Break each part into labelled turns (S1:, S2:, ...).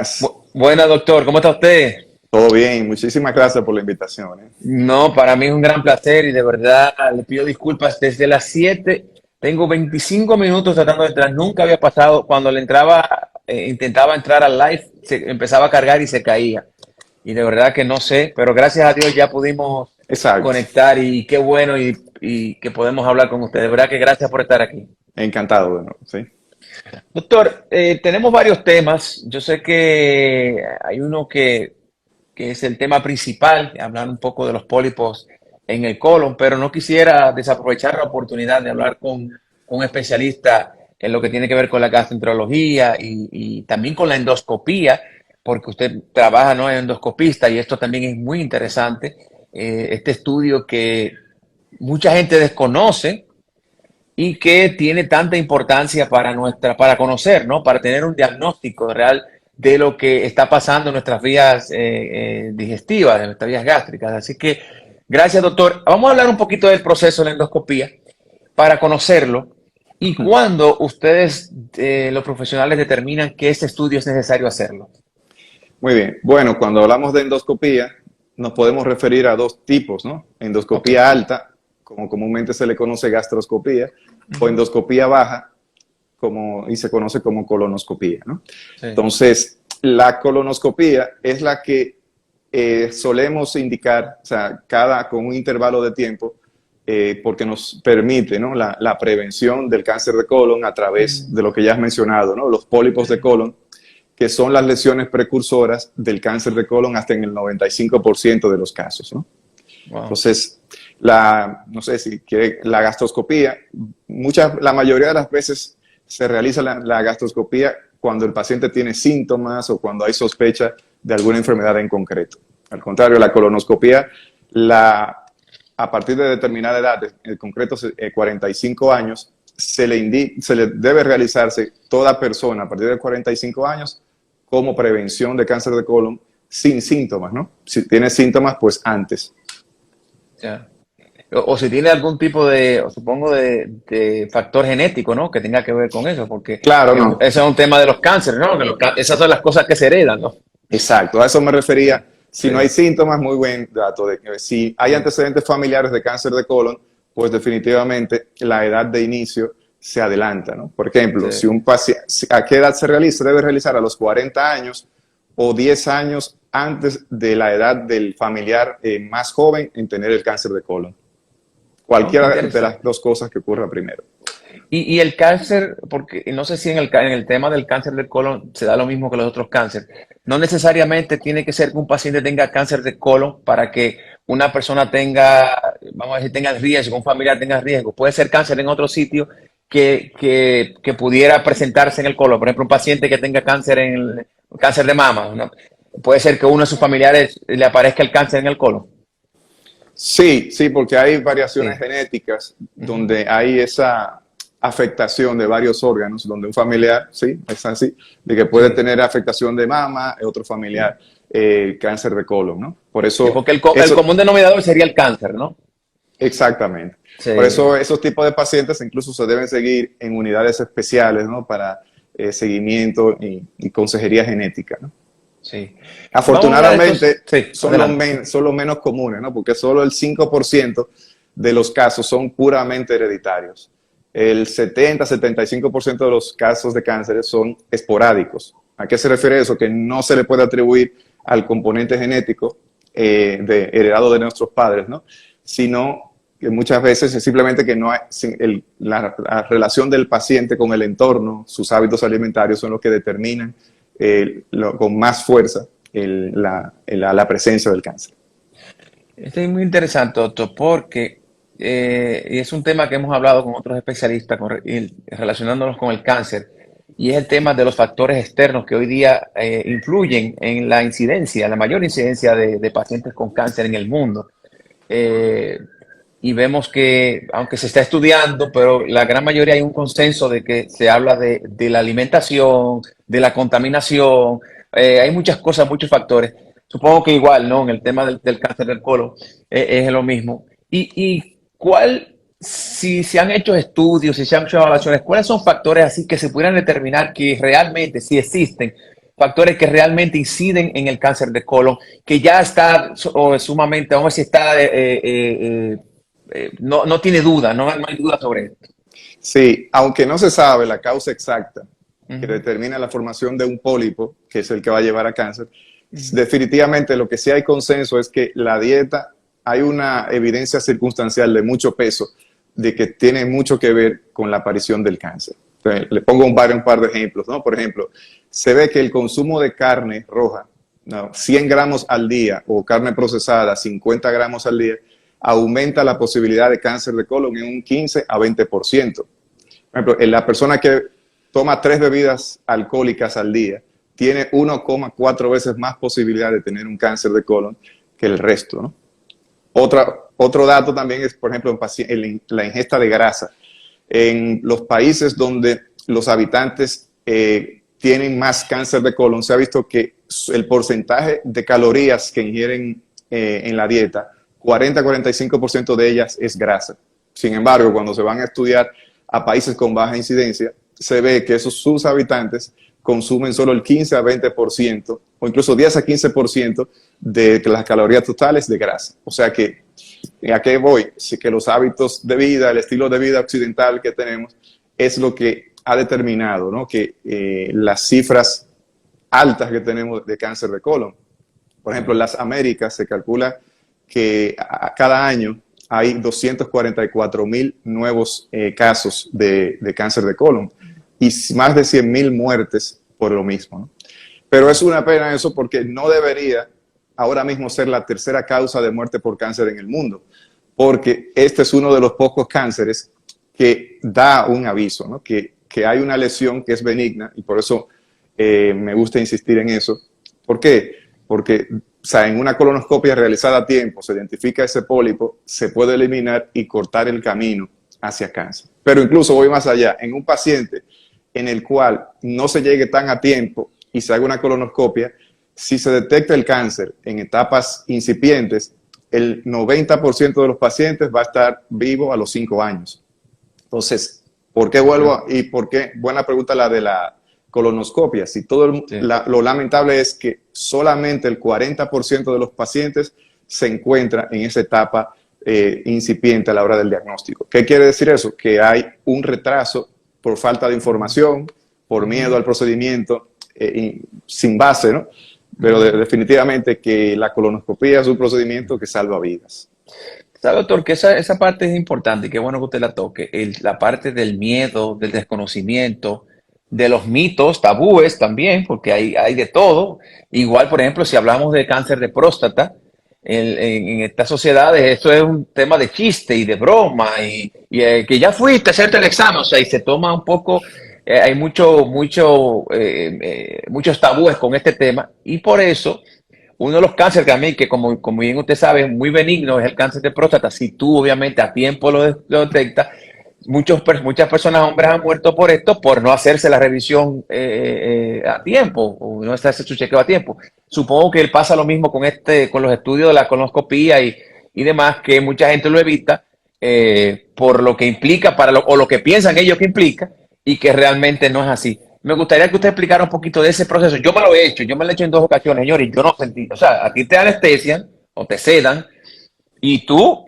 S1: Buenas,
S2: Buena, doctor, ¿cómo está usted?
S1: todo bien. Muchísimas gracias por la invitación.
S2: No, para mí es un gran placer y de verdad le pido disculpas. Desde las 7 tengo 25 minutos tratando de entrar. Nunca había pasado cuando le entraba, intentaba entrar al live, se empezaba a cargar y se caía. Y de verdad que no sé, pero gracias a Dios ya pudimos
S1: Exacto.
S2: conectar y qué bueno y que podemos hablar con usted. De verdad que gracias por estar aquí.
S1: Encantado de nuevo, ¿sí?
S2: Doctor, tenemos varios temas. Yo sé que hay uno que es el tema principal, hablar un poco de los pólipos en el colon, pero no quisiera desaprovechar la oportunidad de hablar con un especialista en lo que tiene que ver con la gastroenterología y también con la endoscopía, porque usted trabaja, ¿no?, en endoscopista y esto también es muy interesante. Este estudio que mucha gente desconoce y que tiene tanta importancia para conocer, ¿no? Para tener un diagnóstico real de lo que está pasando en nuestras vías digestivas, en nuestras vías gástricas. Así que, gracias, doctor. Vamos a hablar un poquito del proceso de la endoscopía para conocerlo y cuándo ustedes, los profesionales, determinan que este estudio es necesario hacerlo.
S1: Muy bien. Bueno, cuando hablamos de endoscopía, nos podemos referir a dos tipos, ¿no?
S2: Ok.
S1: Endoscopía alta, como comúnmente se le conoce gastroscopía, o
S2: Ujú.
S1: endoscopía baja, y se conoce como colonoscopía, ¿no?
S2: Sí.
S1: Entonces, la colonoscopía es la que solemos indicar, o sea, con un intervalo de tiempo, porque nos permite, ¿no?, la prevención del cáncer de colon a través de lo que ya has mencionado, ¿no?, los pólipos de colon, que son las lesiones precursoras del cáncer de colon hasta en el 95% de los casos, ¿no?
S2: Wow.
S1: Entonces, no sé si quiere, la gastroscopía, la mayoría de las veces se realiza la gastroscopía cuando el paciente tiene síntomas o cuando hay sospecha de alguna enfermedad en concreto. Al contrario, la colonoscopía, a partir de determinada edad, en concreto 45 años, se le debe realizarse toda persona a partir de 45 años como prevención de cáncer de colon sin síntomas, ¿no? Si tiene síntomas, pues antes.
S2: Ya. O si tiene algún tipo de, o supongo, de factor genético, ¿no? Que tenga que ver con eso, porque
S1: Claro, no.
S2: ese es un tema de los cánceres, ¿no? Que esas son las cosas que se heredan, ¿no?
S1: Exacto, a eso me refería. Si no hay
S2: Sí,
S1: síntomas, muy buen dato. De que si hay
S2: sí,
S1: antecedentes familiares de cáncer de colon, pues definitivamente la edad de inicio se adelanta, ¿no? Por ejemplo, si
S2: sí.
S1: un paciente, ¿a qué edad se realiza? Debe realizar a los 40 años o 10 años antes de la edad del familiar más joven en tener el cáncer de colon.
S2: Oh, qué
S1: Cualquiera de las
S2: interesante.
S1: dos cosas que ocurra primero.
S2: Y el cáncer, porque no sé si en el tema del cáncer del colon se da lo mismo que los otros cánceres. No necesariamente tiene que ser que un paciente tenga cáncer de colon para que una persona tenga, vamos a decir, tenga riesgo, un familiar tenga riesgo. Puede ser cáncer en otro sitio que pudiera presentarse en el colon. Por ejemplo, un paciente que tenga cáncer cáncer de mama, ¿no? Puede ser que uno de sus familiares le aparezca el cáncer en el colon.
S1: Sí, sí, porque hay variaciones
S2: Sí.
S1: genéticas
S2: Ujú.
S1: donde hay esa afectación de varios órganos, donde un familiar, sí, es así, de que puede
S2: Sí.
S1: tener afectación de mama, otro familiar cáncer de colon, ¿no? Por
S2: Sí,
S1: eso,
S2: porque el
S1: eso,
S2: común denominador sería el cáncer, ¿no?
S1: exactamente. Por
S2: Sí,
S1: eso esos tipos de pacientes incluso se deben seguir en unidades especiales, ¿no? Para seguimiento y consejería genética, ¿no?
S2: sí. Vamos a hablar de estos.
S1: Afortunadamente
S2: Sí, adelante.
S1: son los menos comunes, ¿no? Porque solo el 5% de los casos son puramente hereditarios. El 70-75% de los casos de cáncer son esporádicos. ¿A qué se refiere eso? Que no se le puede atribuir al componente genético heredado de nuestros padres, ¿no? Sino que muchas veces es simplemente que no hay, la relación del paciente con el entorno, sus hábitos alimentarios son los que determinan con más fuerza la presencia del cáncer.
S2: Esto es muy interesante, doctor, porque y es un tema que hemos hablado con otros especialistas relacionándonos con el cáncer, y es el tema de los factores externos que hoy día influyen en la incidencia, la mayor incidencia de pacientes con cáncer en el mundo. Eh, y vemos que, aunque se está estudiando, pero la gran mayoría hay un consenso de que se habla de la alimentación, de la contaminación, hay muchas cosas, muchos factores. Supongo que igual, ¿no? En el tema del cáncer del colon es lo mismo. Y cuál, si se han hecho estudios, si se han hecho evaluaciones, cuáles son factores así que se pudieran determinar que realmente, si existen, factores que realmente inciden en el cáncer de colon, que ya está sumamente, vamos a ver si está, no tiene duda, no hay duda sobre esto.
S1: Sí, aunque no se sabe la causa exacta que
S2: Ujú.
S1: determina la formación de un pólipo, que es el que va a llevar a cáncer, definitivamente lo que sí hay consenso es que la dieta, hay una evidencia circunstancial de mucho peso de que tiene mucho que ver con la aparición del cáncer. Entonces, le pongo un par de ejemplos, ¿no? Por ejemplo, se ve que el consumo de carne roja, ¿no? 100 gramos al día o carne procesada, 50 gramos al día, aumenta la posibilidad de cáncer de colon en un 15 a 20%. Por ejemplo, en la persona que toma 3 bebidas alcohólicas al día tiene 1,4 veces más posibilidad de tener un cáncer de colon que el resto, ¿no? Otro dato también es, por ejemplo, en la ingesta de grasa. En los países donde los habitantes tienen más cáncer de colon, se ha visto que el porcentaje de calorías que ingieren en la dieta, 40-45% de ellas es grasa. Sin embargo, cuando se van a estudiar a países con baja incidencia, se ve que sus habitantes consumen solo el 15 a 20% o incluso 10 a 15% de las calorías totales de grasa. O sea que, ¿a qué voy? Sí, que los hábitos de vida, el estilo de vida occidental que tenemos, es lo que ha determinado, ¿no? Que las cifras altas que tenemos de cáncer de colon. Por ejemplo, en las Américas se calcula que cada año hay 244,000 nuevos casos de cáncer de colon y más de 100,000 muertes por lo mismo, ¿no? Pero es una pena eso porque no debería ahora mismo ser la tercera causa de muerte por cáncer en el mundo, porque este es uno de los pocos cánceres que da un aviso, ¿no? Que hay una lesión que es benigna y por eso me gusta insistir en eso. ¿Por qué? Porque o sea, en una colonoscopia realizada a tiempo se identifica ese pólipo, se puede eliminar y cortar el camino hacia cáncer. Pero incluso voy más allá, en un paciente en el cual no se llegue tan a tiempo y se haga una colonoscopia, si se detecta el cáncer en etapas incipientes, el 90% de los pacientes va a estar vivo a los 5 años. Entonces, ¿por qué vuelvo? ¿Y por qué? Buena pregunta la de la colonoscopia. Si lo lamentable es que solamente el 40% de los pacientes se encuentra en esa etapa incipiente a la hora del diagnóstico. ¿Qué quiere decir eso? Que hay un retraso por falta de información, por miedo al procedimiento, sin base, ¿no? Pero definitivamente que la colonoscopia es un procedimiento que salva vidas.
S2: ¿Sabe, doctor, que esa parte es importante y qué bueno que usted la toque? La parte del miedo, del desconocimiento, de los mitos, tabúes también, porque hay de todo. Igual, por ejemplo, si hablamos de cáncer de próstata, en estas sociedades esto es un tema de chiste y de broma y que ya fuiste a hacerte el examen, o sea, y se toma un poco, hay muchos tabúes con este tema y por eso uno de los cánceres que a mí, que como bien usted sabe, es muy benigno, es el cáncer de próstata. Si tú obviamente a tiempo lo detectas, muchas personas, hombres, han muerto por esto, por no hacerse la revisión a tiempo, o no hacerse su chequeo a tiempo. Supongo que pasa lo mismo con los estudios de la colonoscopía y demás, que mucha gente lo evita por lo que implica, o lo que piensan ellos que implica, y que realmente no es así. Me gustaría que usted explicara un poquito de ese proceso. Yo me lo he hecho, en 2 ocasiones, señor, y yo no sentí, o sea, a ti te anestesian o te sedan y tú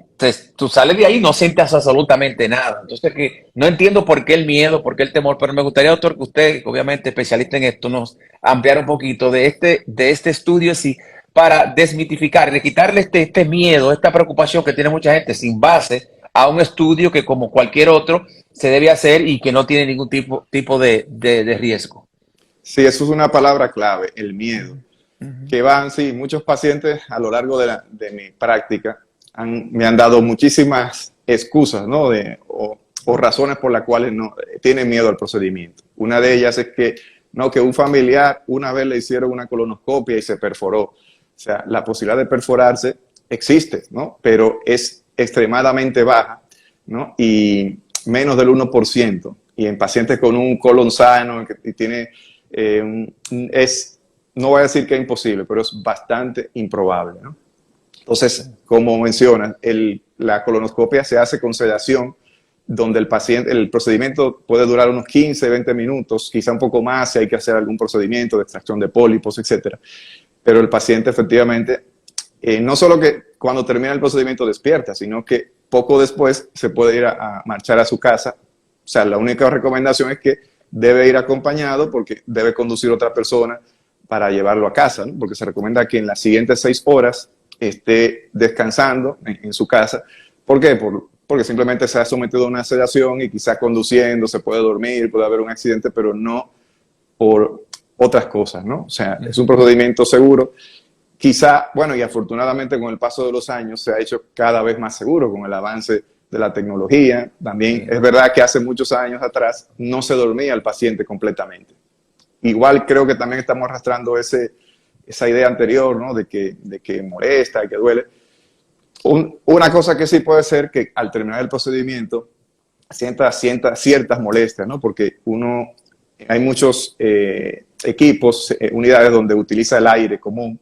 S2: sales de ahí y no sientes absolutamente nada. Entonces, que no entiendo por qué el miedo, por qué el temor, pero me gustaría, doctor, que usted, obviamente especialista en esto, nos ampliara un poquito de este estudio, sí, para desmitificar, de quitarle este miedo, esta preocupación que tiene mucha gente sin base a un estudio que, como cualquier otro, se debe hacer y que no tiene ningún tipo de riesgo.
S1: Sí, eso es una palabra clave, el miedo.
S2: Ujú.
S1: Que van, sí, muchos pacientes a lo largo de mi práctica me han dado muchísimas excusas, ¿no? O razones por las cuales no tienen miedo al procedimiento. Una de ellas es que, no, que un familiar una vez le hicieron una colonoscopia y se perforó. O sea, la posibilidad de perforarse existe, ¿no? Pero es extremadamente baja, ¿no? Y menos del 1%. Y en pacientes con un colon sano, que tiene, no voy a decir que es imposible, pero es bastante improbable, ¿no? Entonces, como mencionas, la colonoscopia se hace con sedación donde el procedimiento puede durar unos 15, 20 minutos, quizá un poco más si hay que hacer algún procedimiento de extracción de pólipos, etcétera. Pero el paciente efectivamente, no solo que cuando termina el procedimiento despierta, sino que poco después se puede ir a marchar a su casa. O sea, la única recomendación es que debe ir acompañado porque debe conducir otra persona para llevarlo a casa, ¿no? Porque se recomienda que en las siguientes 6 horas esté descansando en su casa. ¿Por qué? Porque simplemente se ha sometido a una sedación y quizá conduciendo se puede dormir, puede haber un accidente, pero no por otras cosas, ¿no? O sea, es un procedimiento seguro. Quizá, bueno, y afortunadamente con el paso de los años se ha hecho cada vez más seguro con el avance de la tecnología. También es verdad que hace muchos años atrás no se dormía el paciente completamente. Igual creo que también estamos arrastrando esa idea anterior, ¿no? De que molesta, que duele. Una cosa que sí puede ser que al terminar el procedimiento sienta ciertas molestias, ¿no? Porque hay muchos equipos, unidades donde utiliza el aire común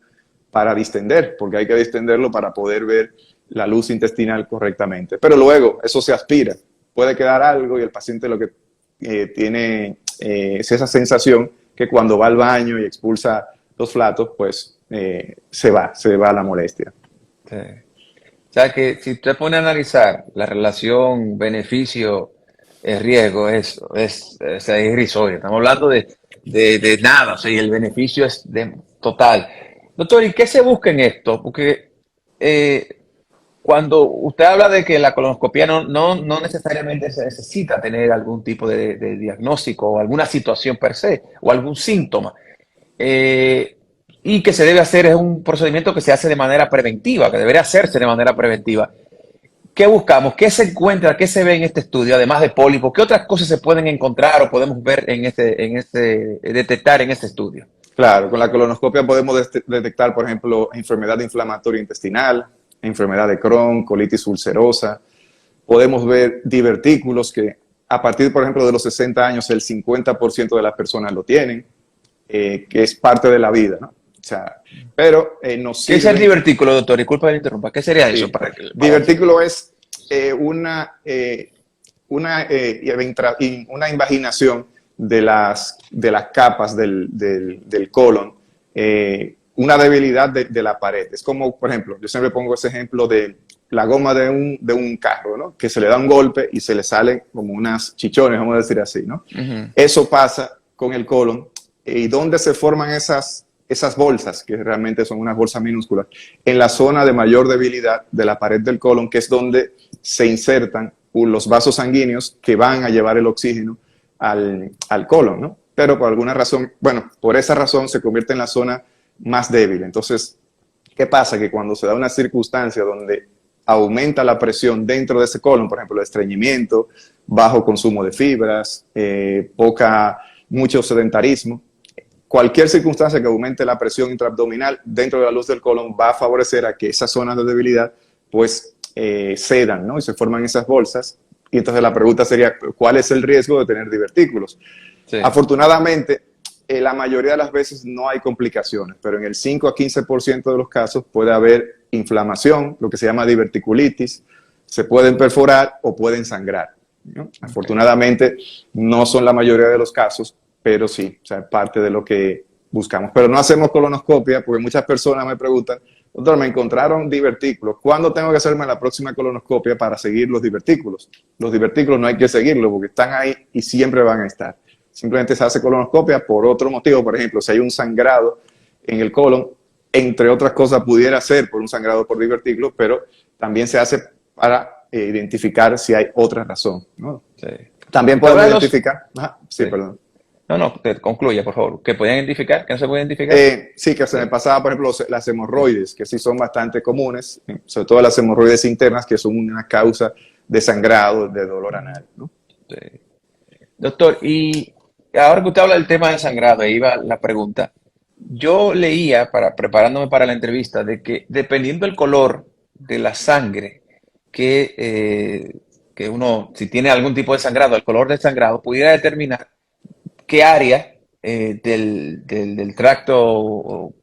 S1: para distender, porque hay que distenderlo para poder ver la luz intestinal correctamente. Pero luego eso se aspira, puede quedar algo y el paciente lo que tiene es esa sensación que cuando va al baño y expulsa los flatos, pues se va la molestia.
S2: Sí. O sea que si usted pone a analizar la relación beneficio-riesgo, es irrisoria. Estamos hablando de nada, o sea, y el beneficio es total. Doctor, ¿y qué se busca en esto? Porque cuando usted habla de que la colonoscopia no necesariamente se necesita tener algún tipo de diagnóstico o alguna situación per se o algún síntoma, y que se debe hacer, es un procedimiento que se hace de manera preventiva, que debería hacerse de manera preventiva. ¿Qué buscamos? ¿Qué se encuentra? ¿Qué se ve en este estudio? Además de pólipos, ¿qué otras cosas se pueden encontrar o podemos ver detectar en este estudio?
S1: Claro, con la colonoscopia podemos detectar, por ejemplo, enfermedad inflamatoria intestinal, enfermedad de Crohn, colitis ulcerosa. Podemos ver divertículos que a partir, por ejemplo, de los 60 años, el 50% de las personas lo tienen, que es parte de la vida, ¿no? O sea, pero nos
S2: ¿Qué es el divertículo, doctor? Disculpa que le interrumpa. ¿Qué sería eso?
S1: Sí. Divertículo es una invaginación de las capas del colon, una debilidad de la pared. Es como, por ejemplo, yo siempre pongo ese ejemplo de la goma de un carro, ¿no? Que se le da un golpe y se le salen como unas chichones, vamos a decir así, ¿no?
S2: Uh-huh.
S1: Eso pasa con el colon. ¿Y dónde se forman esas bolsas, que realmente son unas bolsas minúsculas? En la zona de mayor debilidad de la pared del colon, que es donde se insertan los vasos sanguíneos que van a llevar el oxígeno al colon, ¿no? Pero por alguna razón, bueno, por esa razón se convierte en la zona más débil. Entonces, ¿qué pasa? Que cuando se da una circunstancia donde aumenta la presión dentro de ese colon, por ejemplo, el estreñimiento, bajo consumo de fibras, mucho sedentarismo, cualquier circunstancia que aumente la presión intraabdominal dentro de la luz del colon va a favorecer a que esas zonas de debilidad pues cedan, ¿no? Y se forman esas bolsas. Y entonces la pregunta sería, ¿cuál es el riesgo de tener divertículos? Sí. Afortunadamente, la mayoría de las veces no hay complicaciones, pero en el 5 a 15% de los casos puede haber inflamación, lo que se llama diverticulitis, se pueden perforar o pueden sangrar, ¿no? Okay. Afortunadamente, no son la mayoría de los casos, pero sí, o sea, parte de lo que buscamos. Pero no hacemos colonoscopia porque muchas personas me preguntan, doctor, me encontraron divertículos, ¿cuándo tengo que hacerme la próxima colonoscopia para seguir los divertículos? Los divertículos no hay que seguirlos porque están ahí y siempre van a estar. Simplemente se hace colonoscopia por otro motivo, por ejemplo, si hay un sangrado en el colon, entre otras cosas pudiera ser por un sangrado por divertículos, pero también se hace para identificar si hay otra razón, ¿no? Sí. También podemos identificar... Sí, perdón.
S2: No, concluya, por favor. ¿Que pueden identificar? ¿Que no se puede identificar?
S1: Sí, que se me pasaba, por ejemplo, las hemorroides, que sí son bastante comunes, sobre todo las hemorroides internas, que son una causa de sangrado, de dolor anal, ¿no?
S2: Sí. Doctor, y ahora que usted habla del tema de sangrado, ahí va la pregunta. Yo leía, preparándome para la entrevista, de que dependiendo del color de la sangre, que uno, si tiene algún tipo de sangrado, el color del sangrado, pudiera determinar qué área del tracto,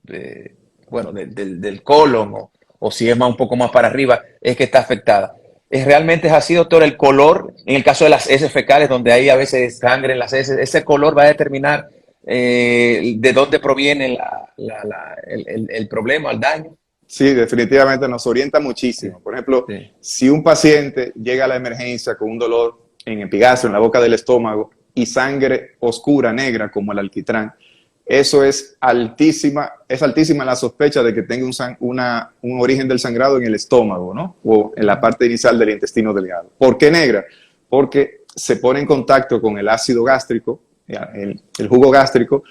S2: bueno, del colon, o si es un poco más para arriba, es que está afectada. realmente es así, doctor. El color, en el caso de las heces fecales, donde hay a veces sangre en las heces, ese color va a determinar de dónde proviene el problema, el daño.
S1: Sí, definitivamente nos orienta
S2: Sí,
S1: muchísimo. Por ejemplo,
S2: sí.
S1: si un paciente llega a la emergencia con un dolor en epigastrio, en la boca del estómago, y sangre oscura, negra, como el alquitrán, eso es altísima la sospecha de que tenga un origen del sangrado en el estómago, ¿no? O en la parte inicial del intestino delgado. ¿Por qué negra? Porque se pone en contacto con el ácido gástrico, el jugo gástrico,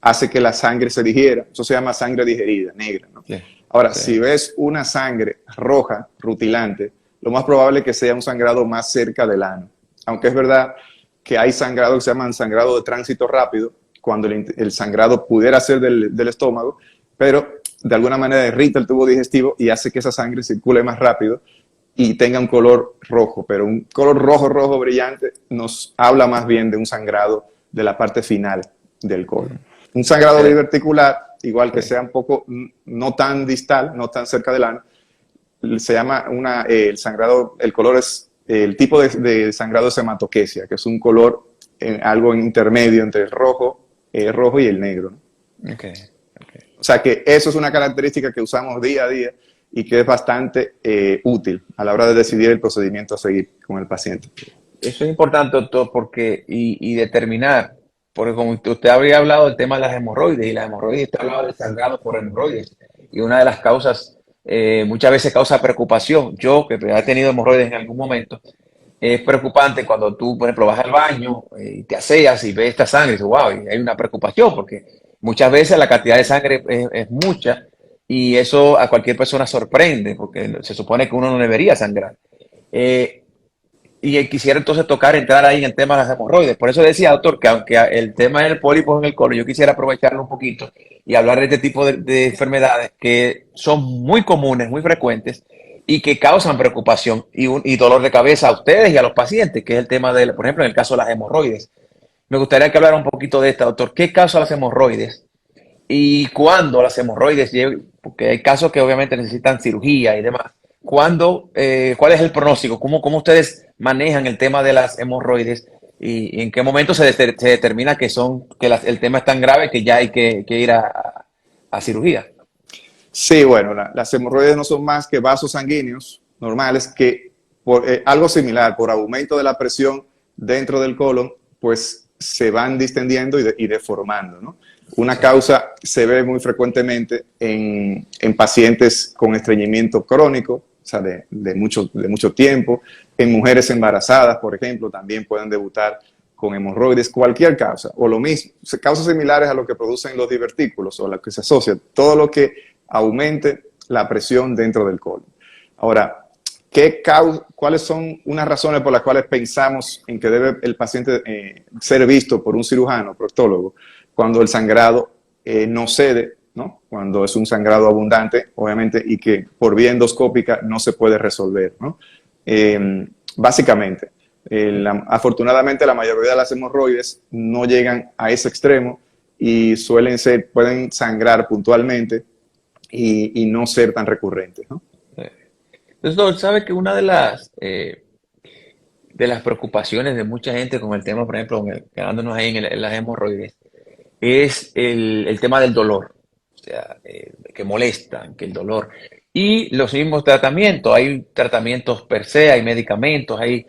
S1: hace que la sangre se digiera. Eso se llama sangre digerida, negra, ¿no?
S2: Sí,
S1: Ahora,
S2: sí.
S1: si ves una sangre roja, rutilante, lo más probable es que sea un sangrado más cerca del ano. Aunque es verdad que hay sangrado que se llaman sangrado de tránsito rápido, cuando el sangrado pudiera ser del estómago, pero de alguna manera irrita el tubo digestivo y hace que esa sangre circule más rápido y tenga un color rojo. Pero un color rojo brillante nos habla más bien de un sangrado de la parte final del colon. Un sangrado diverticular, igual que sea un poco no tan distal, no tan cerca del ano, se llama el sangrado, el color es, el tipo de sangrado es hematoquesia, que es un color algo intermedio entre el rojo y el negro, ¿no?
S2: Okay.
S1: O sea que eso es una característica que usamos día a día y que es bastante útil a la hora de decidir el procedimiento a seguir con el paciente.
S2: Eso es importante, doctor, porque y determinar, porque como usted habría hablado del tema de las hemorroides, y las hemorroides, usted ha hablado del sangrado por hemorroides, y una de las causas, muchas veces causa preocupación. Yo, que he tenido hemorroides en algún momento, es preocupante cuando tú, por ejemplo, vas al baño y te aseas y ves esta sangre y dices, wow, y hay una preocupación, porque muchas veces la cantidad de sangre es mucha, y eso a cualquier persona sorprende, porque se supone que uno no debería sangrar. Y quisiera entonces entrar ahí en el tema de las hemorroides. Por eso decía, doctor, que aunque el tema del pólipo en el colon, yo quisiera aprovecharlo un poquito y hablar de este tipo de enfermedades que son muy comunes, muy frecuentes y que causan preocupación y dolor de cabeza a ustedes y a los pacientes, que es el tema de, por ejemplo, en el caso de las hemorroides. Me gustaría que hablara un poquito de esta, doctor. ¿Qué causa las hemorroides? Y cuándo las hemorroides, porque hay casos que obviamente necesitan cirugía y demás. ¿Cuál es el pronóstico? ¿Cómo ustedes manejan el tema de las hemorroides y en qué momento se determina que el tema es tan grave que ya hay que ir a cirugía?
S1: Sí, bueno, las hemorroides no son más que vasos sanguíneos normales que por algo similar, por aumento de la presión dentro del colon, pues se van distendiendo y deformando, ¿no? Una causa se ve muy frecuentemente en pacientes con estreñimiento crónico, o sea, de mucho tiempo. En mujeres embarazadas, por ejemplo, también pueden debutar con hemorroides, cualquier causa, o lo mismo, causas similares a lo que producen los divertículos o a lo que se asocia, todo lo que aumente la presión dentro del colon. Ahora, ¿cuáles son unas razones por las cuales pensamos en que debe el paciente ser visto por un cirujano, proctólogo, cuando el sangrado no cede, ¿no? Cuando es un sangrado abundante, obviamente, y que por vía endoscópica no se puede resolver, ¿no? Básicamente, afortunadamente la mayoría de las hemorroides no llegan a ese extremo y pueden sangrar puntualmente y no ser tan recurrentes, ¿no?
S2: Entonces, doctor, sabe que una de las preocupaciones de mucha gente con el tema, por ejemplo, quedándonos ahí en las hemorroides, es el tema del dolor, o sea, que molesta, que el dolor. Y los mismos tratamientos, hay tratamientos per se, hay medicamentos, hay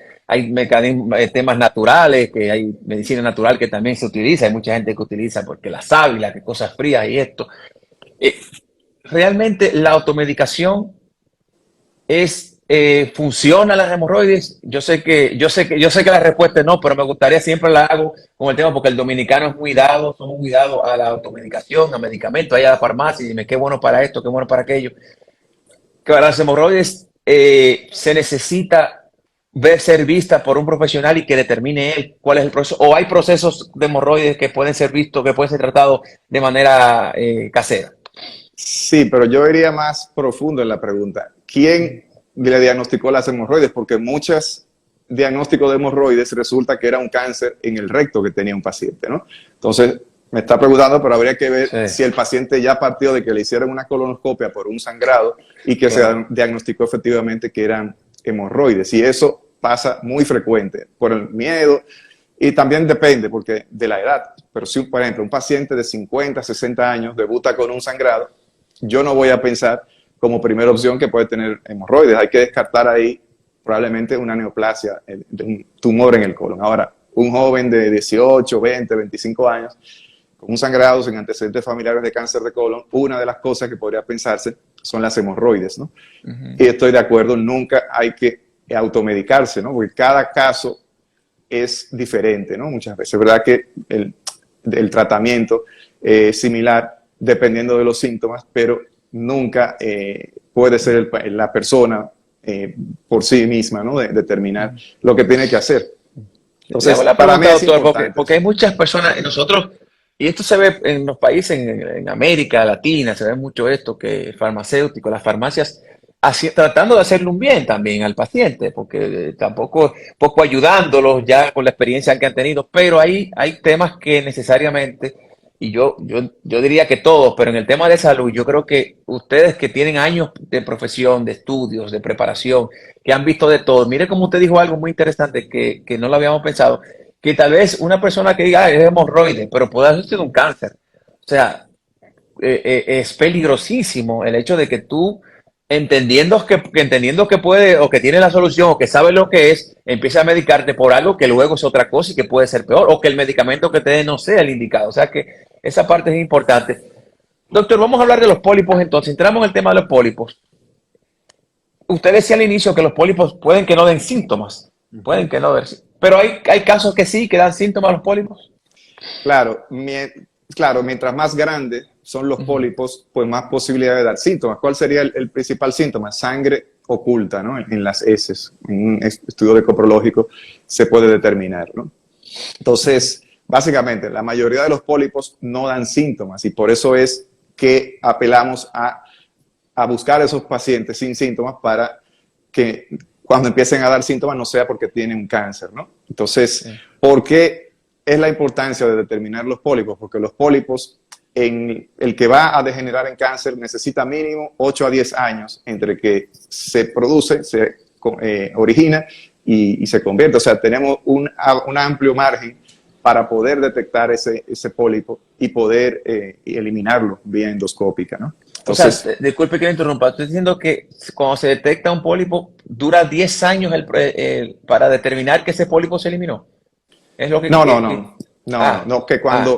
S2: mecanismos, temas naturales, que hay medicina natural que también se utiliza, hay mucha gente que utiliza porque la sábila, que cosas frías y esto. Eh, Realmente la automedicación funciona las hemorroides. Yo sé que la respuesta es no, pero me gustaría siempre la hago con el tema porque el dominicano es muy dado, somos muy dados a la automedicación, a medicamentos, allá a la farmacia y dime qué bueno para esto, qué bueno para aquello. Que para las hemorroides se necesita ser vista por un profesional y que determine él cuál es el proceso, o hay procesos de hemorroides que pueden ser vistos, que pueden ser tratados de manera casera.
S1: Sí, pero yo iría más profundo en la pregunta. ¿Quién le diagnosticó las hemorroides? Porque muchos diagnósticos de hemorroides resulta que era un cáncer en el recto que tenía un paciente, ¿no? Entonces, me está preguntando, pero habría que ver si el paciente ya partió de que le hicieron una colonoscopia por un sangrado y que se diagnosticó efectivamente que eran hemorroides, y eso pasa muy frecuente por el miedo, y también depende porque de la edad. Pero si, por ejemplo, un paciente de 50, 60 años debuta con un sangrado, yo no voy a pensar como primera opción que puede tener hemorroides. Hay que descartar ahí probablemente una neoplasia, un tumor en el colon. Ahora, un joven de 18, 20, 25 años con un sangrado sin antecedentes familiares de cáncer de colon, una de las cosas que podría pensarse son las hemorroides, ¿no? Y estoy de acuerdo, nunca hay que automedicarse, ¿no? Porque cada caso es diferente, ¿no? Muchas veces, es verdad que el tratamiento es similar dependiendo de los síntomas, pero nunca puede ser la persona por sí misma, ¿no? Determinar lo que tiene que hacer. Entonces, para mí es
S2: doctor,
S1: importante
S2: porque hay muchas personas, nosotros, y esto se ve en los países, en América Latina, se ve mucho esto, que farmacéuticos, las farmacias, tratando de hacerle un bien también al paciente, porque tampoco, poco ayudándolos ya con la experiencia que han tenido, pero hay temas que necesariamente, y yo diría que todos, pero en el tema de salud, yo creo que ustedes que tienen años de profesión, de estudios, de preparación, que han visto de todo, mire como usted dijo algo muy interesante que no lo habíamos pensado, que tal vez una persona que diga, es hemorroide, pero puede haber sido un cáncer. O sea, es peligrosísimo el hecho de que tú, entendiendo que puede o que tiene la solución o que sabe lo que es, empieza a medicarte por algo que luego es otra cosa y que puede ser peor, o que el medicamento que te dé no sea el indicado. O sea que esa parte es importante. Doctor, vamos a hablar de los pólipos entonces. Entramos en el tema de los pólipos. Usted decía al inicio que los pólipos pueden que no den síntomas, pueden que no den, pero hay casos que sí, que dan síntomas a los pólipos.
S1: Claro, claro, mientras más grandes son los pólipos, pues más posibilidad de dar síntomas. ¿Cuál sería el principal síntoma? Sangre oculta, ¿no? En las heces. En un estudio de coprológico se puede determinar, ¿no? Entonces, básicamente, la mayoría de los pólipos no dan síntomas y por eso es que apelamos a buscar a esos pacientes sin síntomas para que cuando empiecen a dar síntomas no sea porque tienen un cáncer, ¿no? Entonces, sí. ¿Por qué es la importancia de determinar los pólipos? Porque los pólipos, en el que va a degenerar en cáncer, necesita mínimo 8 a 10 años entre que se produce, se origina y se convierte. O sea, tenemos un amplio margen para poder detectar ese pólipo y poder eliminarlo vía endoscópica, ¿no? Entonces,
S2: o sea, disculpe que le interrumpa, estoy diciendo que cuando se detecta un pólipo, dura 10 años para determinar que ese pólipo se eliminó. ¿Es lo que,
S1: no,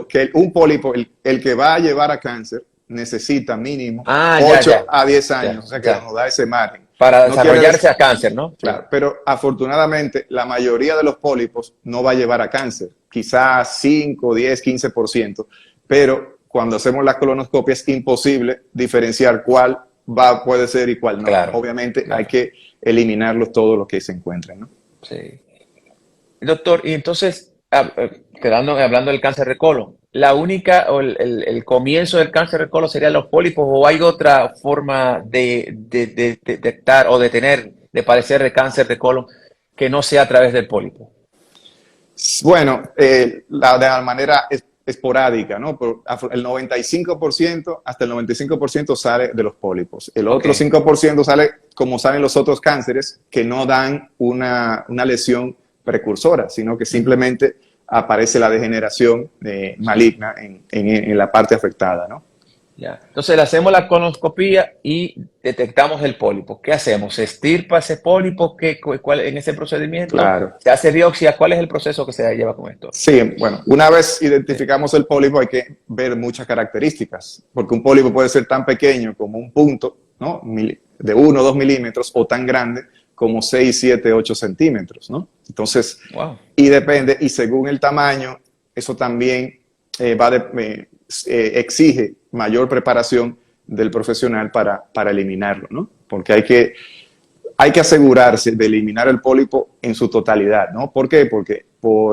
S1: que un pólipo, el que va a llevar a cáncer, necesita mínimo 8 a 10 años, o sea que nos da ese margen.
S2: Para desarrollarse a cáncer, ¿no?
S1: Claro, pero afortunadamente la mayoría de los pólipos no va a llevar a cáncer, quizás 5, 10, 15%, pero cuando hacemos la colonoscopia es imposible diferenciar cuál puede ser y cuál no. Claro, obviamente hay que eliminarlos todos los que se encuentren, ¿no?
S2: Sí. Doctor, y entonces, hablando del cáncer de colon, ¿la única o el comienzo del cáncer de colon serían los pólipos o hay otra forma de detectar o de padecer de cáncer de colon que no sea a través del pólipo?
S1: Bueno, de la manera esporádica, ¿no? El 95%, hasta el 95% sale de los pólipos. El otro 5% sale como salen los otros cánceres que no dan una lesión precursora, sino que simplemente aparece la degeneración maligna en la parte afectada, ¿no?
S2: Ya. Entonces le hacemos la colonoscopía y detectamos el pólipo. ¿Qué hacemos? ¿Se estirpa ese pólipo? ¿Cuál en ese procedimiento?
S1: Claro.
S2: ¿Se hace biopsia? ¿Cuál es el proceso que se lleva con esto?
S1: Sí, bueno, una vez identificamos el pólipo hay que ver muchas características, porque un pólipo puede ser tan pequeño como un punto, ¿no? De 1 o 2 milímetros, o tan grande como 6, 7, 8 centímetros, ¿no? Entonces, y depende, y según el tamaño, eso también exige mayor preparación del profesional para eliminarlo, ¿no? Porque hay que asegurarse de eliminar el pólipo en su totalidad, ¿no? ¿Por qué? Porque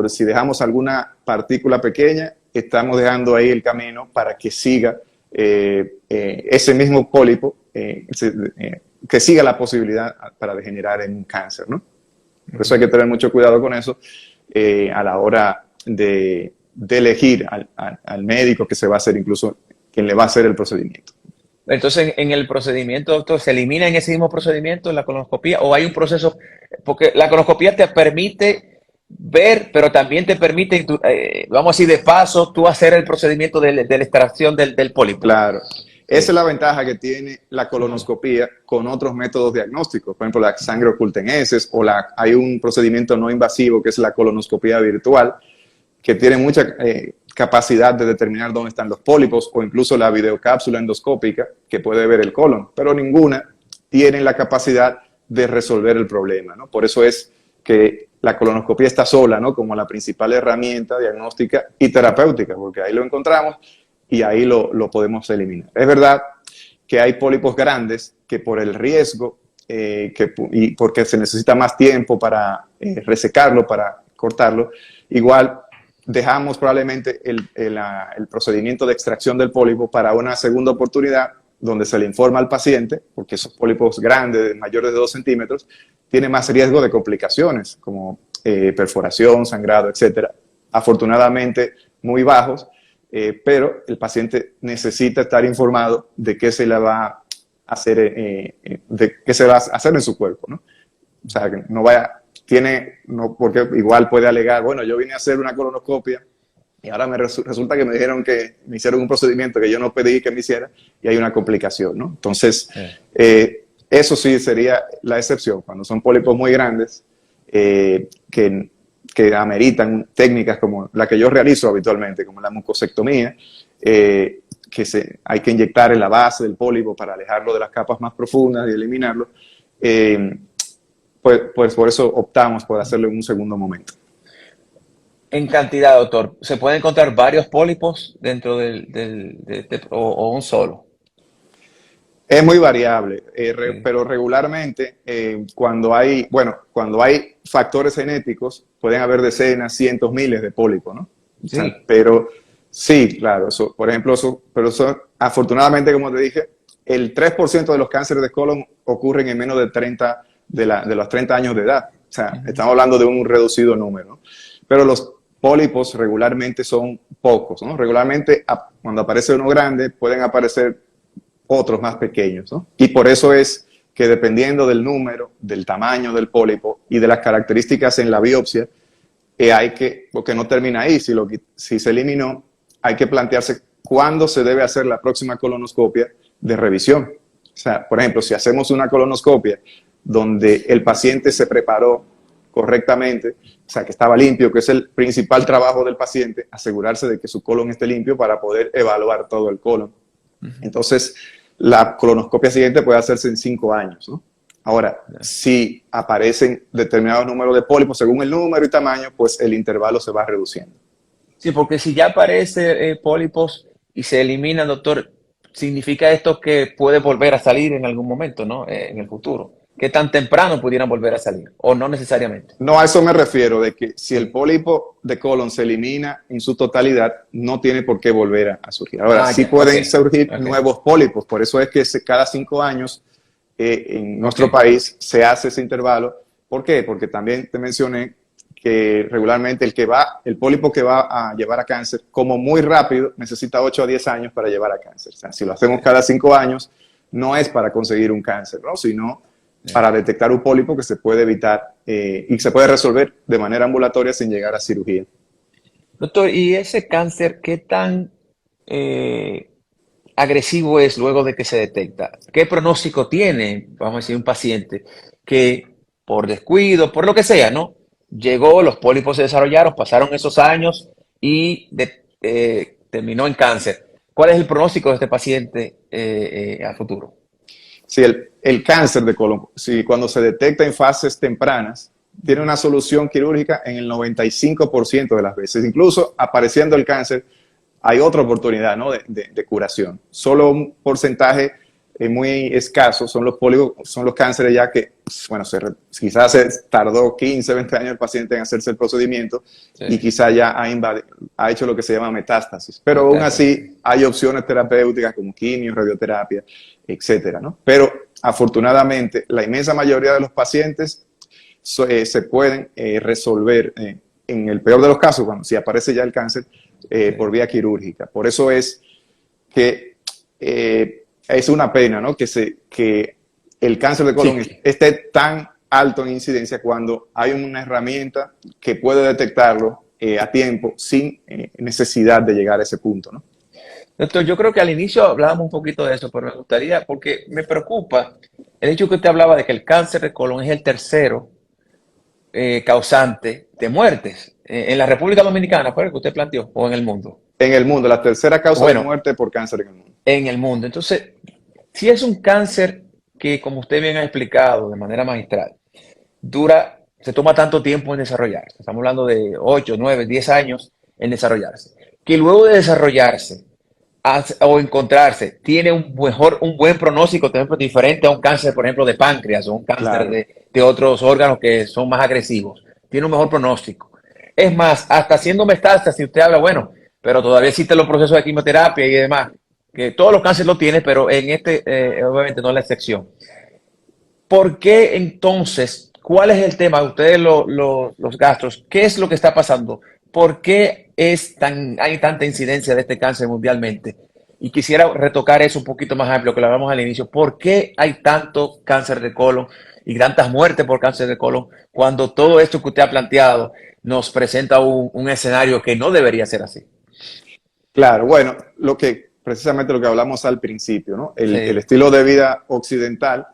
S1: si dejamos alguna partícula pequeña, estamos dejando ahí el camino para que siga ese mismo pólipo, que siga la posibilidad para degenerar en un cáncer, ¿no? Por eso hay que tener mucho cuidado con eso a la hora de elegir al médico que se va a hacer, incluso quien le va a hacer el procedimiento.
S2: Entonces, en el procedimiento, doctor, ¿se elimina en ese mismo procedimiento la colonoscopía o hay un proceso? Porque la colonoscopía te permite ver, pero también te permite, vamos a decir, de paso, tú hacer el procedimiento de la extracción del pólipo.
S1: Claro. Esa
S2: Sí.
S1: es la ventaja que tiene la
S2: Ujú.
S1: colonoscopía con otros métodos diagnósticos. Por ejemplo, la sangre oculta en heces o hay un procedimiento no invasivo que es la colonoscopía virtual, que tiene mucha capacidad de determinar dónde están los pólipos, o incluso la videocápsula endoscópica que puede ver el colon, pero ninguna tiene la capacidad de resolver el problema, ¿no? Por eso es que la colonoscopia está sola, ¿no? Como la principal herramienta diagnóstica y terapéutica, porque ahí lo encontramos y ahí lo podemos eliminar. Es verdad que hay pólipos grandes que por el riesgo y porque se necesita más tiempo para resecarlo, para cortarlo, igual dejamos probablemente el procedimiento de extracción del pólipo para una segunda oportunidad donde se le informa al paciente, porque esos pólipos grandes, mayores de 2 centímetros, tienen más riesgo de complicaciones como perforación, sangrado, etcétera. Afortunadamente muy bajos, pero el paciente necesita estar informado de qué se le va a hacer, de qué se va a hacer en su cuerpo, ¿no? O sea, que no vaya, no, porque igual puede alegar, bueno, yo vine a hacer una colonoscopia y ahora resulta que me dijeron que me hicieron un procedimiento que yo no pedí que me hiciera y hay una complicación, ¿no? Entonces, eso sí sería la excepción, cuando son pólipos muy grandes que ameritan técnicas como la que yo realizo habitualmente, como la mucosectomía, hay que inyectar en la base del pólipo para alejarlo de las capas más profundas y eliminarlo. Pues por eso optamos por hacerlo en un segundo momento.
S2: En cantidad, doctor, ¿se pueden encontrar varios pólipos dentro o un solo?
S1: Es muy variable,
S2: Sí.
S1: pero regularmente cuando hay factores genéticos, pueden haber decenas, cientos, miles de pólipos, ¿no? O sea,
S2: Sí.
S1: pero sí, claro, por ejemplo, afortunadamente, como te dije, el 3% de los cánceres de colon ocurren en menos de 30, de los 30 años de edad. O sea,
S2: Ujú.
S1: estamos hablando de un reducido número, ¿no? Pero los pólipos regularmente son pocos, ¿no? Regularmente, cuando aparece uno grande, pueden aparecer otros más pequeños, ¿no? Y por eso es que dependiendo del número, del tamaño del pólipo y de las características en la biopsia, porque no termina ahí, si se eliminó, hay que plantearse cuándo se debe hacer la próxima colonoscopia de revisión. O sea, por ejemplo, si hacemos una colonoscopia donde el paciente se preparó correctamente, o sea, que estaba limpio, que es el principal trabajo del paciente, asegurarse de que su colon esté limpio para poder evaluar todo el colon.
S2: Ujú.
S1: Entonces, la colonoscopia siguiente puede hacerse en 5 años, ¿no? Ahora,
S2: Ya.
S1: si aparecen determinados números de pólipos, según el número y tamaño, pues el intervalo se va reduciendo.
S2: Sí, porque si ya aparece pólipos y se eliminan, doctor, significa esto que puede volver a salir en algún momento, ¿no? En el futuro. ¿Qué tan temprano pudieran volver a salir? O no necesariamente.
S1: No, a eso me refiero, de que si el
S2: Sí.
S1: pólipo de colon se elimina en su totalidad, no tiene por qué volver a surgir. Ahora,
S2: Ah,
S1: sí
S2: ya, ok,
S1: pueden surgir
S2: ok,
S1: nuevos pólipos, por eso es que cada 5 años en
S2: ok.
S1: nuestro país se hace ese intervalo. ¿Por qué? Porque también te mencioné que regularmente el pólipo que va a llevar a cáncer, como muy rápido, necesita 8 a 10 años para llevar a cáncer. O sea, si lo hacemos
S2: Sí,
S1: cada 5 años, no es para conseguir un cáncer, ¿no? Sino
S2: sí.
S1: para detectar un pólipo que se puede evitar y se puede resolver de manera ambulatoria sin llegar a cirugía.
S2: Doctor, ¿y ese cáncer qué tan eh, agresivo es luego de que se detecta? ¿Qué pronóstico tiene, vamos a decir, un paciente que por descuido, por lo que sea, ¿no? Llegó, los pólipos se desarrollaron, pasaron esos años y terminó en cáncer. ¿Cuál es el pronóstico de este paciente a futuro?
S1: Si el cáncer de colon, si cuando se detecta en fases tempranas, tiene una solución quirúrgica en el 95% de las veces. Incluso apareciendo el cáncer, hay otra oportunidad, ¿no? de curación. Solo un porcentaje muy escaso son los pólipos, son los cánceres ya que, bueno, quizás se tardó 15, 20 años el paciente en hacerse el procedimiento y
S2: Sí,
S1: quizás ya ha hecho lo que se llama metástasis. Pero aún
S2: metástasis.
S1: así hay opciones terapéuticas como quimio, radioterapia, etcétera, ¿no? Pero afortunadamente la inmensa mayoría de los pacientes se pueden resolver en el peor de los casos, cuando si aparece ya el cáncer,
S2: Sí,
S1: por vía quirúrgica. Por eso es que es una pena, ¿no? Que el cáncer de colon
S2: Sí.
S1: esté tan alto en incidencia cuando hay una herramienta que puede detectarlo a tiempo sin necesidad de llegar a ese punto, ¿no?
S2: Doctor, yo creo que al inicio hablábamos un poquito de eso, pero me gustaría, porque me preocupa el hecho que usted hablaba de que el cáncer de colon es el tercero causante de muertes en la República Dominicana, ¿fue lo que usted planteó? ¿O en el mundo?
S1: En el mundo, la tercera causa de
S2: Bueno,
S1: muerte por cáncer en el mundo.
S2: en el mundo. Entonces, si es un cáncer que, como usted bien ha explicado de manera magistral, se toma tanto tiempo en desarrollarse, estamos hablando de 8, 9, 10 años en desarrollarse, que luego de desarrollarse o encontrarse tiene un buen pronóstico, por ejemplo, diferente a un cáncer, por ejemplo, de páncreas o un cáncer
S1: Claro,
S2: de otros órganos que son más agresivos. Tiene un mejor pronóstico. Es más, hasta haciendo metástasis, si usted habla, bueno, pero todavía existen los procesos de quimioterapia y demás, que todos los cánceres lo tienen, pero en este obviamente no es la excepción. ¿Por qué entonces? ¿Cuál es el tema? Ustedes los gastros, ¿qué es lo que está pasando? ¿Por qué hay tanta incidencia de este cáncer mundialmente? Y quisiera retocar eso un poquito más amplio, que lo hablamos al inicio. ¿Por qué hay tanto cáncer de colon y tantas muertes por cáncer de colon cuando todo esto que usted ha planteado nos presenta un escenario que no debería ser así?
S1: claro. Bueno, precisamente lo que hablamos al principio, ¿no? El
S2: Sí,
S1: estilo de vida occidental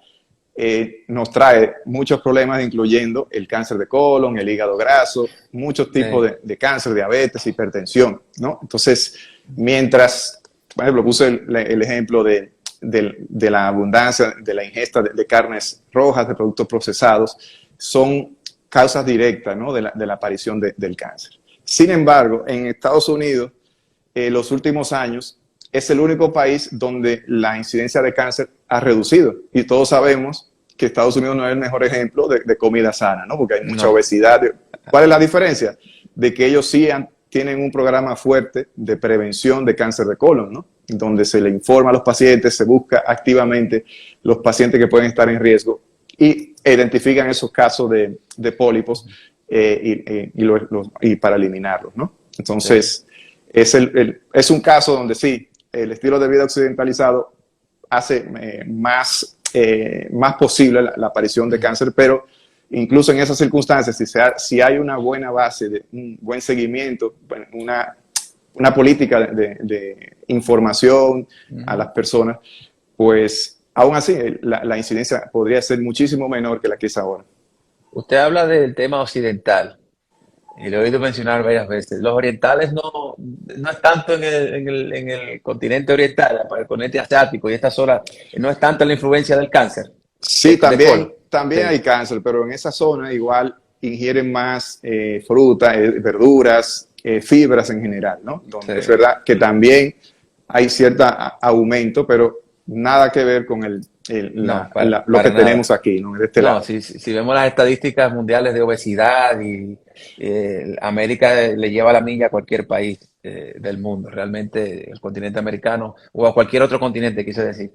S1: nos trae muchos problemas, incluyendo el cáncer de colon, el hígado graso, muchos tipos
S2: sí.
S1: de cáncer, diabetes, hipertensión, ¿no? Entonces, mientras, por ejemplo, puse el ejemplo de la abundancia, de la ingesta de carnes rojas, de productos procesados, son causas directas, ¿no? De la aparición del cáncer. Sin embargo, en Estados Unidos, los últimos años, es el único país donde la incidencia de cáncer ha reducido. Y todos sabemos que Estados Unidos no es el mejor ejemplo de comida sana, ¿no? Porque hay mucha
S2: No.
S1: obesidad. ¿Cuál es la diferencia? De que ellos sí tienen un programa fuerte de prevención de cáncer de colon, ¿no? Donde se le informa a los pacientes, se busca activamente los pacientes que pueden estar en riesgo y identifican esos casos de pólipos y para eliminarlos, ¿no?
S2: Sí.
S1: Entonces, es un caso donde sí, el estilo de vida occidentalizado hace más posible la aparición de cáncer, pero incluso en esas circunstancias, si hay una buena base, un buen seguimiento, una política de información a las personas, pues aún así la incidencia podría ser muchísimo menor que la que es ahora.
S2: Usted habla del tema occidental. Y lo he oído mencionar varias veces. Los orientales no es tanto en el continente oriental, para el continente asiático y esta zona, no es tanto la influencia del cáncer
S1: Sí,
S2: de colon.
S1: también
S2: Sí,
S1: hay cáncer, pero en esa zona igual ingieren más fruta, verduras, fibras en general, ¿no?
S2: sí.
S1: Donde es verdad que también hay cierto aumento, pero nada que ver con
S2: No,
S1: lo que
S2: para
S1: tenemos
S2: nada.
S1: aquí, ¿no? De este
S2: No,
S1: lado.
S2: si vemos las estadísticas mundiales de obesidad y América le lleva la milla a cualquier país del mundo, realmente el continente americano o a cualquier otro continente, quise decir.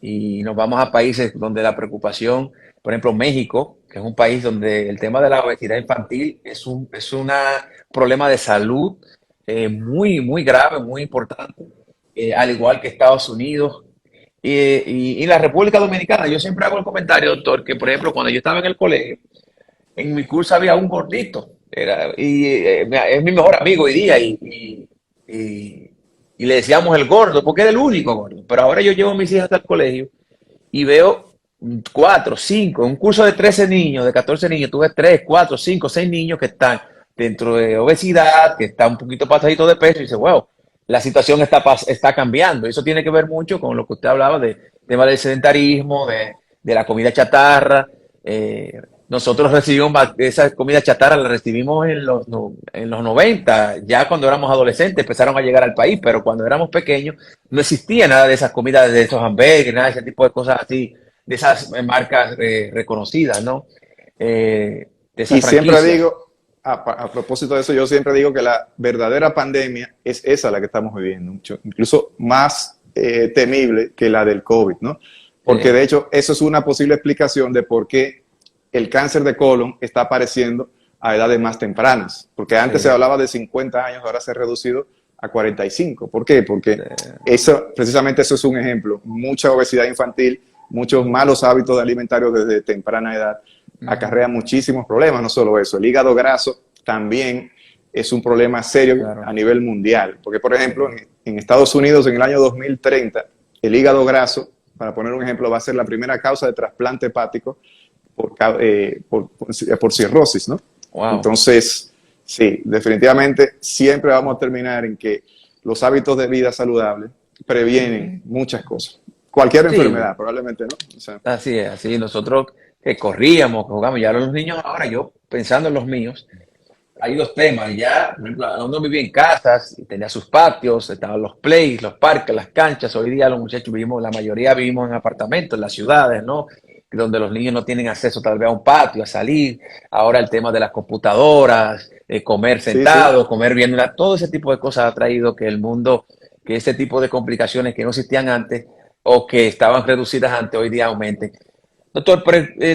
S2: Y nos vamos a países donde la preocupación, por ejemplo, México, que es un país donde el tema de la obesidad infantil es un problema de salud muy grave, muy importante, al igual que Estados Unidos. Y la República Dominicana, yo siempre hago el comentario, doctor, que por ejemplo, cuando yo estaba en el colegio, en mi curso había un gordito, es mi mejor amigo hoy día, y- y le decíamos el gordo, porque era el único gordo. Pero ahora yo llevo a mis hijas al colegio y veo cuatro, cinco, un curso de 13 niños, de 14 niños, tuve tres, cuatro, cinco, seis niños que están dentro de obesidad, que están un poquito pasadito de peso, y dice, wow, la situación está cambiando. Eso tiene que ver mucho con lo que usted hablaba de tema del sedentarismo, de la comida chatarra. Nosotros recibimos esa comida chatarra, la recibimos en los 90, ya cuando éramos adolescentes empezaron a llegar al país, pero cuando éramos pequeños no existía nada de esas comidas, de esos hamburgues, nada de ese tipo de cosas así, de esas marcas reconocidas, ¿no? De esas
S1: Y siempre
S2: franquicias.
S1: digo, a propósito de eso, yo siempre digo que la verdadera pandemia es esa la que estamos viviendo, incluso más temible que la del COVID, ¿no? Porque de hecho eso es una posible explicación de por qué el cáncer de colon está apareciendo a edades más tempranas, porque antes se
S2: Sí,
S1: hablaba de 50 años, ahora se ha reducido a 45. ¿Por qué? Porque precisamente eso es un ejemplo. Mucha obesidad infantil, muchos malos hábitos alimentarios desde temprana edad acarrea muchísimos problemas. No solo eso, el hígado graso también es un problema serio a nivel mundial. Porque, por ejemplo, en Estados Unidos en el año 2030, el hígado graso, para poner un ejemplo, va a ser la primera causa de trasplante hepático por cirrosis, ¿no?
S2: Wow.
S1: Entonces, sí, definitivamente siempre vamos a terminar en que los hábitos de vida saludable previenen muchas cosas. Cualquier enfermedad, probablemente, ¿no? O sea,
S2: así es, así nosotros que corríamos, que jugamos, ya los niños ahora, yo pensando en los míos, hay dos temas, ya, por ejemplo, uno vivía en casas, y tenía sus patios, estaban los plays, los parques, las canchas. Hoy día los muchachos vivimos, la mayoría vivimos en apartamentos, en las ciudades, ¿no? Donde los niños no tienen acceso tal vez a un patio, a salir. Ahora el tema de las computadoras, comer sentado, comer viendo, todo ese tipo de cosas ha traído que el mundo, que ese tipo de complicaciones que no existían antes o que estaban reducidas antes, hoy día aumenten. Doctor,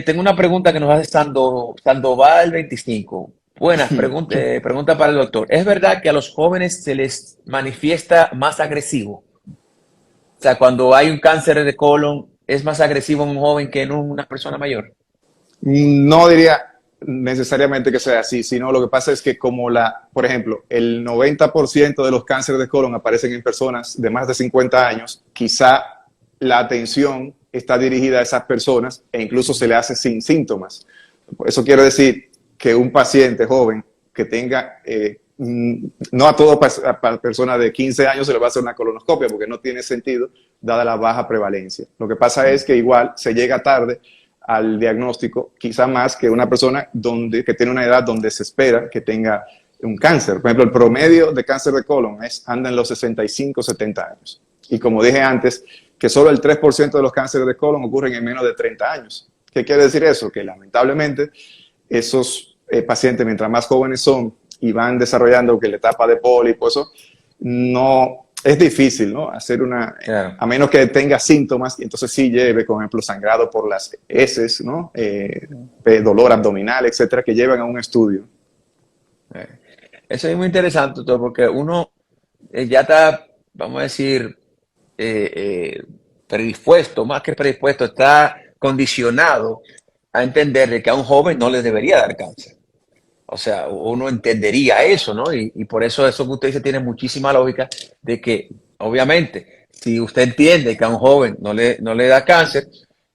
S2: tengo una pregunta que nos hace Sandoval 25. Buenas, pregunta para el doctor. ¿Es verdad que a los jóvenes se les manifiesta más agresivo? O sea, cuando hay un cáncer de colon, ¿es más agresivo en un joven que en una persona mayor?
S1: no diría necesariamente que sea así, sino lo que pasa es que por ejemplo, el 90% de los cánceres de colon aparecen en personas de más de 50 años, quizá la atención está dirigida a esas personas e incluso se le hace sin síntomas. Por eso quiero decir que un paciente joven que tenga, no a toda persona de 15 años se le va a hacer una colonoscopia porque no tiene sentido dada la baja prevalencia. Lo que pasa es que igual se llega tarde al diagnóstico, quizá más que una persona que tiene una edad donde se espera que tenga un cáncer. Por ejemplo, el promedio de cáncer de colon anda en los 65, 70 años. Y como dije antes, que solo el 3% de los cánceres de colon ocurren en menos de 30 años. ¿Qué quiere decir eso? Que lamentablemente esos pacientes, mientras más jóvenes son y van desarrollando que la etapa de pólipo, eso no es difícil, ¿no? Hacer
S2: Claro.
S1: a menos que tenga síntomas, y entonces sí lleve, por ejemplo, sangrado por las heces, ¿no? Dolor abdominal, etcétera, que llevan a un estudio.
S2: Eso es muy interesante, doctor, porque uno ya está, vamos a decir, predispuesto, más que predispuesto, está condicionado a entender de que a un joven no le debería dar cáncer. O sea, uno entendería eso, ¿no? Y por eso que usted dice tiene muchísima lógica de que, obviamente, si usted entiende que a un joven no le da cáncer,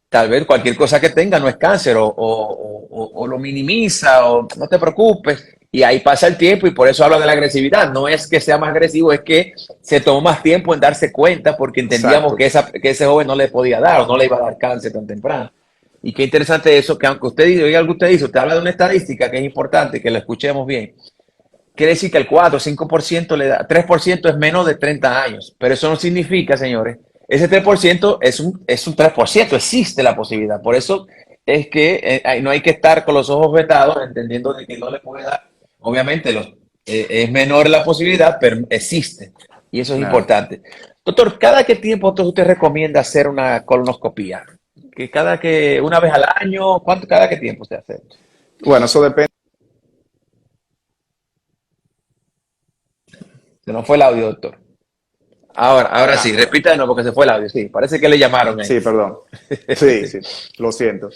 S2: tal vez cualquier cosa que tenga no es cáncer o lo minimiza o no te preocupes. Y ahí pasa el tiempo y por eso hablo de la agresividad. No es que sea más agresivo, es que se tomó más tiempo en darse cuenta porque entendíamos que ese joven no le podía dar o no le iba a dar cáncer tan temprano. Y qué interesante eso, que aunque usted diga, oiga, algo usted dice, usted habla de una estadística que es importante, que la escuchemos bien. Quiere decir que el 4 o 5% le da, 3% es menos de 30 años. Pero eso no significa, señores, ese 3% es un 3%, existe la posibilidad. Por eso es que no hay que estar con los ojos vetados, entendiendo de que no le puede dar. Obviamente es menor la posibilidad, pero existe. Y eso es importante. Doctor, ¿cada qué tiempo usted recomienda hacer una colonoscopía? ¿Una vez al año? ¿Cada qué tiempo usted hace esto?
S1: Bueno, eso depende.
S2: Se nos fue el audio, doctor. Ahora sí, repítanos porque se fue el audio. Sí, parece que le llamaron ahí.
S1: Sí, perdón. Sí, sí, lo siento.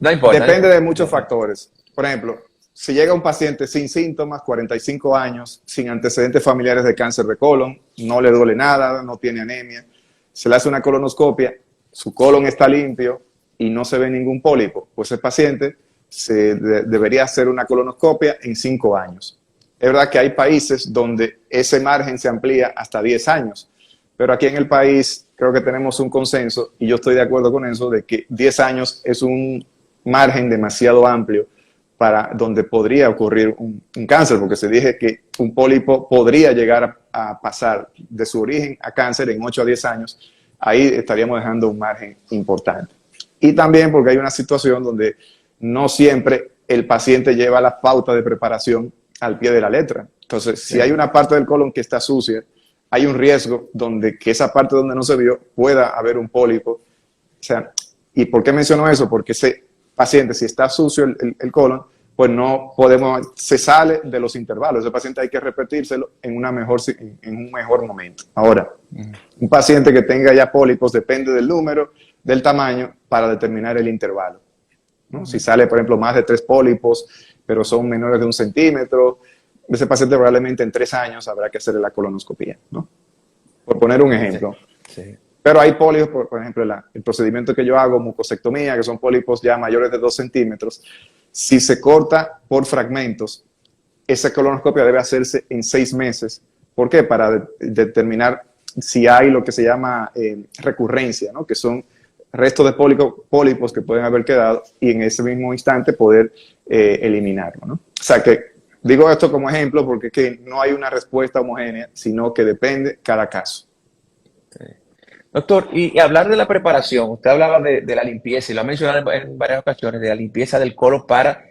S2: No importa.
S1: Depende de muchos factores. Por ejemplo, si llega un paciente sin síntomas, 45 años, sin antecedentes familiares de cáncer de colon, no le duele nada, no tiene anemia, se le hace una colonoscopia, su colon está limpio y no se ve ningún pólipo, pues el paciente debería hacer una colonoscopia en 5 años. Es verdad que hay países donde ese margen se amplía hasta 10 años, pero aquí en el país creo que tenemos un consenso, y yo estoy de acuerdo con eso, de que 10 años es un margen demasiado amplio para donde podría ocurrir un cáncer, porque se dije que un pólipo podría llegar a pasar de su origen a cáncer en 8 a 10 años, ahí estaríamos dejando un margen importante. Y también porque hay una situación donde no siempre el paciente lleva la pauta de preparación al pie de la letra. Entonces, si hay una parte del colon que está sucia, hay un riesgo donde que esa parte donde no se vio pueda haber un pólipo. O sea, ¿y por qué menciono eso? Porque ese paciente, si está sucio el colon, pues no podemos, se sale de los intervalos. Ese paciente hay que repetírselo en un mejor momento. Ahora, un paciente que tenga ya pólipos depende del número, del tamaño, para determinar el intervalo, ¿no? Si sale, por ejemplo, más de 3 pólipos, pero son menores de 1 centímetro, ese paciente probablemente en 3 años habrá que hacerle la colonoscopia, ¿no? Por poner un ejemplo.
S2: Sí, sí.
S1: Pero hay pólipos, por ejemplo, el procedimiento que yo hago, mucosectomía, que son pólipos ya mayores de 2 centímetros, si se corta por fragmentos, esa colonoscopia debe hacerse en 6 meses. ¿Por qué? Para determinar si hay lo que se llama recurrencia, ¿no? Que son restos de pólipos que pueden haber quedado y en ese mismo instante poder eliminarlo, ¿no? O sea que digo esto como ejemplo porque es que no hay una respuesta homogénea, sino que depende cada caso.
S2: Sí. Doctor, y hablar de la preparación, usted hablaba de la limpieza y lo ha mencionado en varias ocasiones, de la limpieza del colon para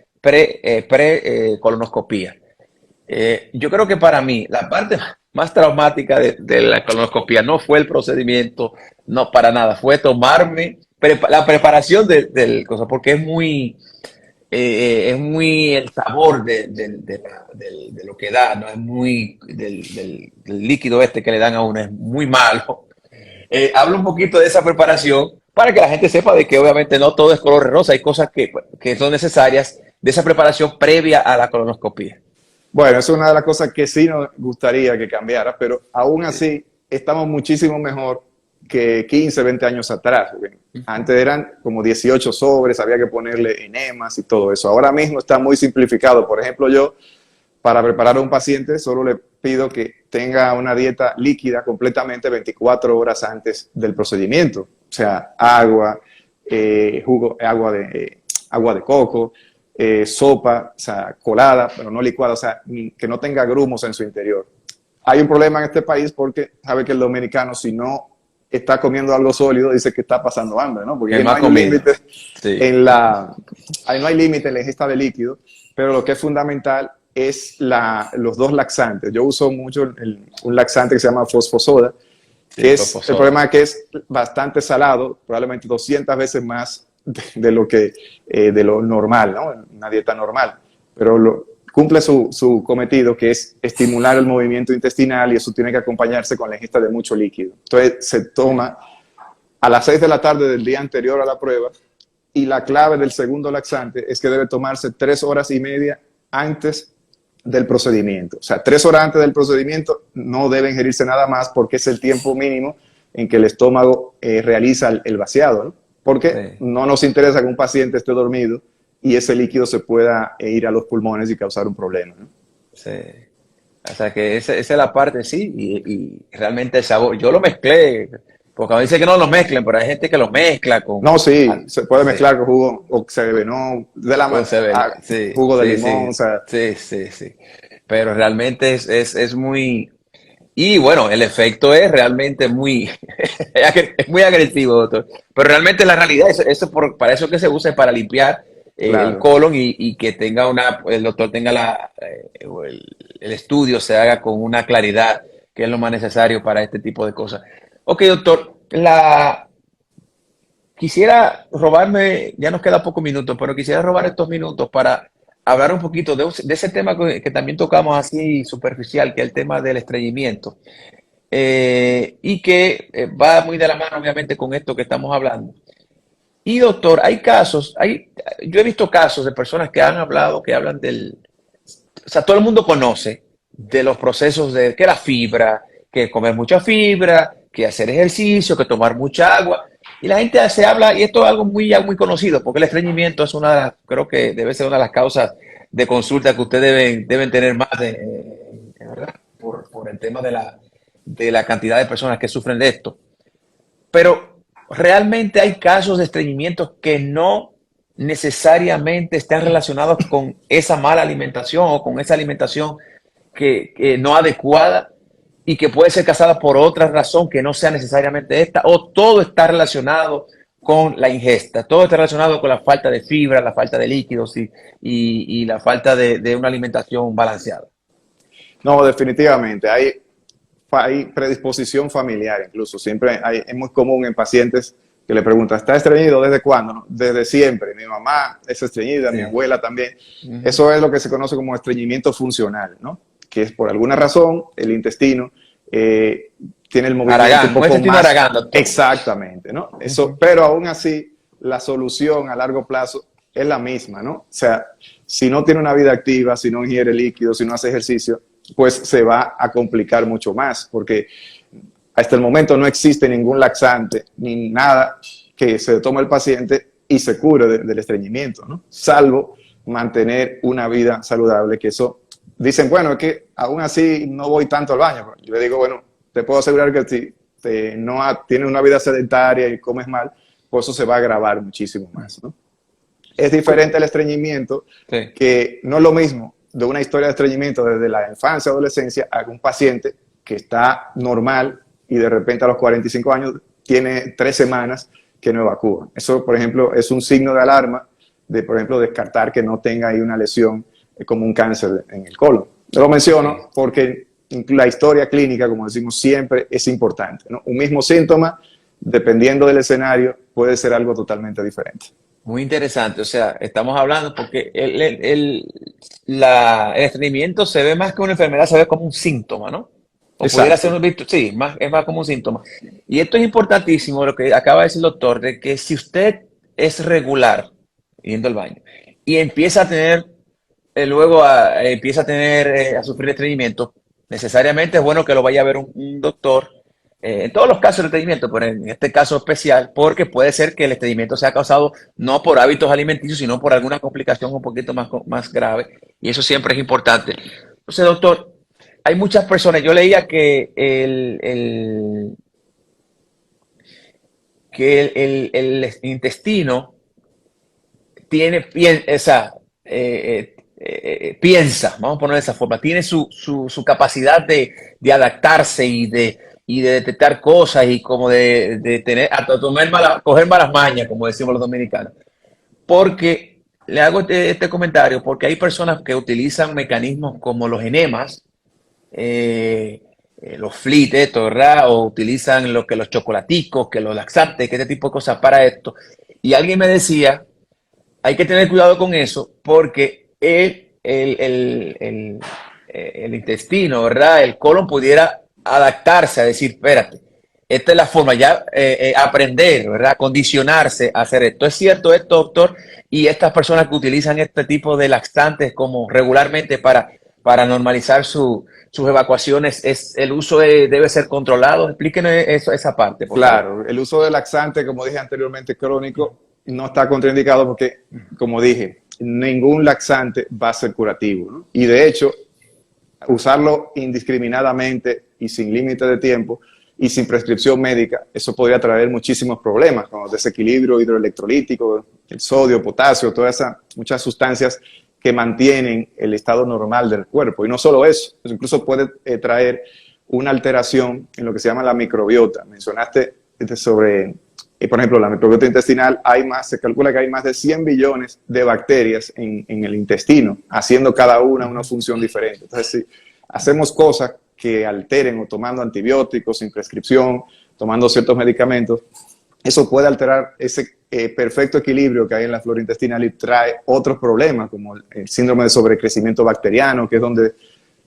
S2: colonoscopía. Yo creo que para mí la parte más traumática de la colonoscopía no fue el procedimiento, no para nada, fue tomarme la preparación del cosa, porque es muy el sabor de lo que da, ¿no? Es muy del líquido este que le dan a uno, es muy malo. Hablo un poquito de esa preparación para que la gente sepa de que obviamente no todo es color de rosa, hay cosas que son necesarias de esa preparación previa a la colonoscopia.
S1: Bueno, es una de las cosas que sí nos gustaría que cambiara, pero aún así estamos muchísimo mejor que 15, 20 años atrás. Antes eran como 18 sobres, había que ponerle enemas y todo eso. Ahora mismo está muy simplificado. Por ejemplo, yo para preparar a un paciente solo le pido que tenga una dieta líquida completamente 24 horas antes del procedimiento. O sea, agua, agua de coco, sopa, o sea, colada, pero no licuada, o sea, que no tenga grumos en su interior. Hay un problema en este país porque sabe que el dominicano, si no está comiendo algo sólido, dice que está pasando hambre, ¿no? Porque no hay límite no hay límite en la ingesta de líquido, pero lo que es fundamental es los 2 laxantes. Yo uso mucho un laxante que se llama fosfosoda, que el problema es que es bastante salado, probablemente 200 veces más de lo normal, ¿no? Una dieta normal, pero cumple su cometido, que es estimular el movimiento intestinal, y eso tiene que acompañarse con la ingesta de mucho líquido. Entonces se toma a las 6 de la tarde del día anterior a la prueba, y la clave del segundo laxante es que debe tomarse 3 horas y media antes del procedimiento. O sea, 3 horas antes del procedimiento no debe ingerirse nada más, porque es el tiempo mínimo en que el estómago realiza el vaciado, ¿no? Porque no nos interesa que un paciente esté dormido y ese líquido se pueda ir a los pulmones y causar un problema, ¿no?
S2: Sí. O sea que esa es la parte, sí, y realmente el sabor, yo lo mezclé, porque a veces que no lo mezclen, pero hay gente que lo mezcla con...
S1: No, sí, se puede mezclar con jugo, o se bevenó de la mano, jugo de limón, o sea...
S2: Sí. Pero realmente es muy... Y bueno, el efecto es realmente muy, es muy agresivo, doctor. Pero realmente la realidad, para eso que se usa es para limpiar el colon y que tenga el doctor tenga el estudio se haga con una claridad, que es lo más necesario para este tipo de cosas. Ok, doctor, quisiera robarme, ya nos queda pocos minutos, pero quisiera robar estos minutos para hablar un poquito de ese tema que también tocamos así superficial, que es el tema del estreñimiento, y que va muy de la mano obviamente con esto que estamos hablando. Y doctor, yo he visto casos de personas que han hablado, que hablan o sea, todo el mundo conoce de los procesos de que la fibra, que comer mucha fibra, que hacer ejercicio, que tomar mucha agua. Y la gente se habla, y esto es algo ya muy conocido, porque el estreñimiento es creo que debe ser una de las causas de consulta que ustedes deben tener más, ¿verdad? Por el tema de la cantidad de personas que sufren de esto. Pero realmente hay casos de estreñimiento que no necesariamente están relacionados con esa mala alimentación o con esa alimentación que no adecuada, y que puede ser causada por otra razón que no sea necesariamente esta, o todo está relacionado con la ingesta, todo está relacionado con la falta de fibra, la falta de líquidos y la falta de una alimentación balanceada.
S1: No, definitivamente. Hay predisposición familiar incluso. Siempre es muy común en pacientes que le pregunta, ¿está estreñido desde cuándo? No, desde siempre. Mi mamá es estreñida,
S2: Sí.
S1: mi abuela también. Eso es lo que se conoce como estreñimiento funcional, ¿no? Que es por alguna razón el intestino tiene el movimiento un
S2: Aragán, un
S1: poco
S2: intestino
S1: más
S2: Aragán, doctor.
S1: exactamente, ¿no? Eso, pero aún así, la solución a largo plazo es la misma, ¿no? O sea, si no tiene una vida activa, si no ingiere líquidos, si no hace ejercicio, pues se va a complicar mucho más, porque hasta el momento no existe ningún laxante ni nada que se tome el paciente y se cure del estreñimiento, ¿no? Salvo mantener una vida saludable, que eso, dicen, bueno, es que aún así no voy tanto al baño. Yo le digo, bueno, te puedo asegurar que si no tienes una vida sedentaria y comes mal, pues eso se va a agravar muchísimo más, ¿no? Es diferente el estreñimiento,
S2: Sí.
S1: que no es lo mismo de una historia de estreñimiento desde la infancia, adolescencia, a un paciente que está normal y de repente a los 45 años tiene 3 semanas que no evacúa. Eso, por ejemplo, es un signo de alarma de, por ejemplo, descartar que no tenga ahí una lesión como un cáncer en el colon. Lo menciono porque la historia clínica, como decimos siempre, es importante, ¿no? Un mismo síntoma, dependiendo del escenario, puede ser algo totalmente diferente.
S2: Muy interesante, o sea, estamos hablando porque el estreñimiento se ve más que una enfermedad, se ve como un síntoma, ¿no? O pudiera ser
S1: Exacto.
S2: sí, es más como un síntoma. Y esto es importantísimo, lo que acaba de decir el doctor, de que si usted es regular yendo al baño y empieza a tener, empieza a tener, a sufrir estreñimiento, necesariamente es bueno que lo vaya a ver un doctor en todos los casos de estreñimiento, pero en este caso especial, porque puede ser que el estreñimiento sea causado no por hábitos alimenticios, sino por alguna complicación un poquito más grave. Y eso siempre es importante. Entonces, doctor, hay muchas personas, yo leía que el intestino piensa, vamos a ponerlo de esa forma, tiene su capacidad de adaptarse y de detectar cosas y como de tener, hasta coger malas mañas, como decimos los dominicanos. Porque le hago este comentario, porque hay personas que utilizan mecanismos como los enemas, los flites, ¿verdad? O utilizan los chocolaticos, que los laxantes, que este tipo de cosas para esto. Y alguien me decía, hay que tener cuidado con eso porque el intestino, ¿verdad? El colon pudiera adaptarse a decir, espérate, esta es la forma, ya aprender, ¿verdad? Condicionarse a hacer esto. ¿Es cierto esto, doctor? Y estas personas que utilizan este tipo de laxantes como regularmente para normalizar sus evacuaciones, el uso debe ser controlado. Explíquenos esa parte, por favor.
S1: Claro, el uso de laxante, como dije anteriormente, crónico, no está contraindicado porque, como dije, ningún laxante va a ser curativo, ¿no? Y de hecho, usarlo indiscriminadamente y sin límite de tiempo y sin prescripción médica, eso podría traer muchísimos problemas, como desequilibrio hidroelectrolítico, el sodio, potasio, todas esas muchas sustancias que mantienen el estado normal del cuerpo. Y no solo eso incluso puede traer una alteración en lo que se llama la microbiota. Mencionaste sobre, por ejemplo, la microbiota intestinal, se calcula que hay más de 100 billones de bacterias en el intestino, haciendo cada una función diferente. Entonces, si hacemos cosas que alteren o tomando antibióticos sin prescripción, tomando ciertos medicamentos, eso puede alterar ese perfecto equilibrio que hay en la flora intestinal y trae otros problemas, como el síndrome de sobrecrecimiento bacteriano, que es donde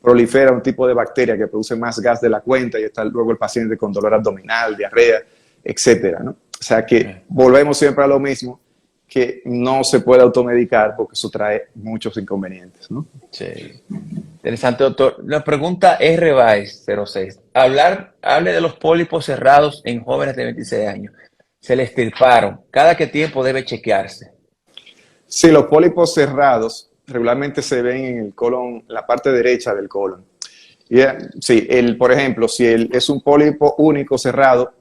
S1: prolifera un tipo de bacteria que produce más gas de la cuenta y está luego el paciente con dolor abdominal, diarrea, etcétera, ¿no? O sea que volvemos siempre a lo mismo, que no se puede automedicar porque eso trae muchos inconvenientes, ¿no?
S2: Sí. Interesante, doctor. La pregunta es Revice 06. Hable de los pólipos cerrados en jóvenes de 26 años. Se le extirparon. ¿Cada qué tiempo debe chequearse?
S1: Sí, los pólipos cerrados regularmente se ven en el colon, la parte derecha del colon. Sí, por ejemplo, si es un pólipo único cerrado,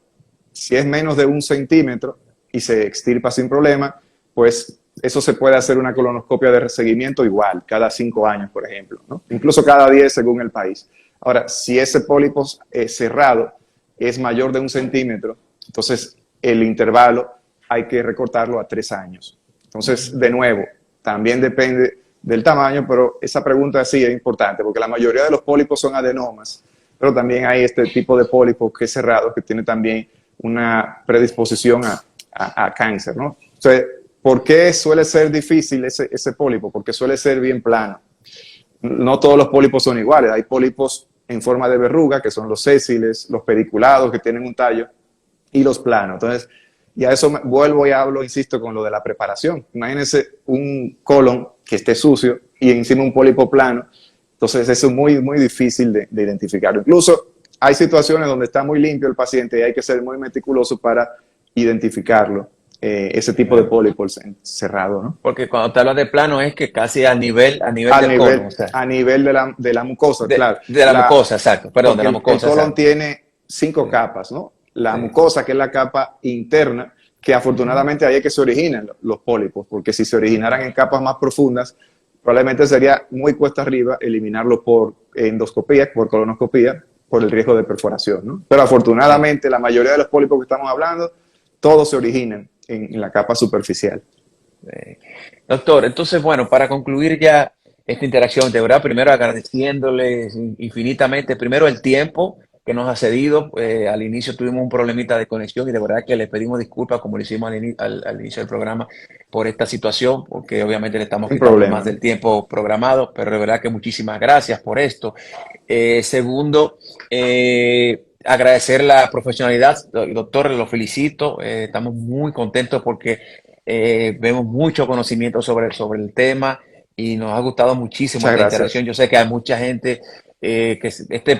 S1: si es menos de 1 centímetro y se extirpa sin problema, pues eso se puede hacer una colonoscopia de seguimiento igual, cada 5 años, por ejemplo, ¿no? Incluso cada 10 según el país. Ahora, si ese pólipo cerrado es mayor de 1 centímetro, entonces el intervalo hay que recortarlo a 3 años. Entonces, de nuevo, también depende del tamaño, pero esa pregunta sí es importante, porque la mayoría de los pólipos son adenomas, pero también hay este tipo de pólipo que es cerrado, que tiene también una predisposición a cáncer, ¿no? Entonces, ¿por qué suele ser difícil ese pólipo? Porque suele ser bien plano. No todos los pólipos son iguales. Hay pólipos en forma de verruga, que son los sésiles, los pediculados, que tienen un tallo, y los planos. Entonces, y a eso vuelvo y hablo, insisto, con lo de la preparación. Imagínense un colon que esté sucio y encima un pólipo plano. Entonces, eso es muy, muy difícil de identificarlo. Incluso hay situaciones donde está muy limpio el paciente y hay que ser muy meticuloso para identificarlo, ese tipo de pólipo cerrado, ¿no?
S2: Porque cuando te hablas de plano es que casi a nivel del colon, o sea,
S1: a nivel de la mucosa, claro.
S2: de la mucosa, exacto, perdón, de la mucosa.
S1: El colon
S2: exacto.
S1: tiene 5 capas, ¿no? La mucosa, que es la capa interna, que afortunadamente ahí es que se originan los pólipos, porque si se originaran en capas más profundas, probablemente sería muy cuesta arriba eliminarlo por endoscopía, por colonoscopía, por el riesgo de perforación, ¿no? Pero afortunadamente la mayoría de los pólipos que estamos hablando, todos se originan en la capa superficial.
S2: Doctor, entonces, bueno, para concluir ya esta interacción, de verdad, primero agradeciéndole infinitamente, primero el tiempo que nos ha cedido. Al inicio tuvimos un problemita de conexión y de verdad que le pedimos disculpas, como lo hicimos al inicio del programa, por esta situación, porque obviamente le estamos
S1: Sin
S2: quitando
S1: problema,
S2: más
S1: ¿no?
S2: del tiempo programado, pero de verdad que muchísimas gracias por esto. Segundo, agradecer la profesionalidad, doctor, lo felicito, estamos muy contentos porque vemos mucho conocimiento sobre el tema y nos ha gustado muchísimo
S1: Muchas
S2: esta
S1: gracias.
S2: interacción. Yo sé que hay mucha gente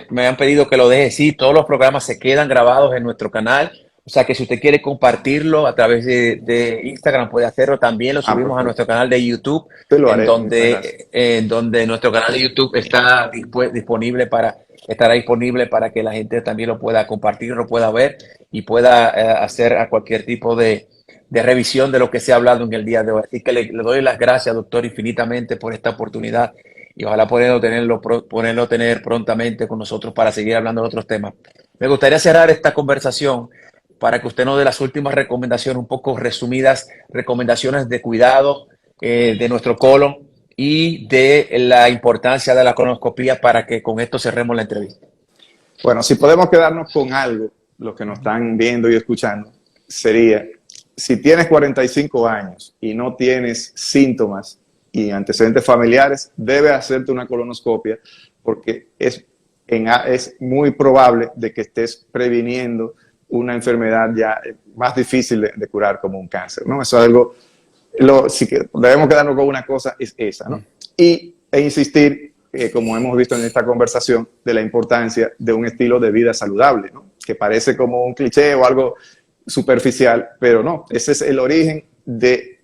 S2: me han pedido que lo deje, sí, todos los programas se quedan grabados en nuestro canal, o sea que si usted quiere compartirlo a través de Instagram puede hacerlo, también lo subimos a
S1: Perfecto.
S2: nuestro canal de YouTube,
S1: Te lo haré. Muchas gracias.
S2: en donde nuestro canal de YouTube estará disponible para que la gente también lo pueda compartir, lo pueda ver y pueda hacer a cualquier tipo de revisión de lo que se ha hablado en el día de hoy. Así que le doy las gracias, doctor, infinitamente por esta oportunidad y ojalá ponerlo tener prontamente con nosotros para seguir hablando de otros temas. Me gustaría cerrar esta conversación para que usted nos dé las últimas recomendaciones, un poco resumidas, recomendaciones de cuidado de nuestro colon y de la importancia de la colonoscopía para que con esto cerremos la entrevista.
S1: Bueno, si podemos quedarnos con algo, los que nos están viendo y escuchando, sería, si tienes 45 años y no tienes síntomas y antecedentes familiares, debe hacerte una colonoscopia porque es muy probable de que estés previniendo una enfermedad ya más difícil de curar como un cáncer, ¿no? Eso es algo, sí que debemos quedarnos con una cosa, es esa, ¿no? E insistir, como hemos visto en esta conversación, de la importancia de un estilo de vida saludable, ¿no? Que parece como un cliché o algo superficial, pero no, ese es el origen de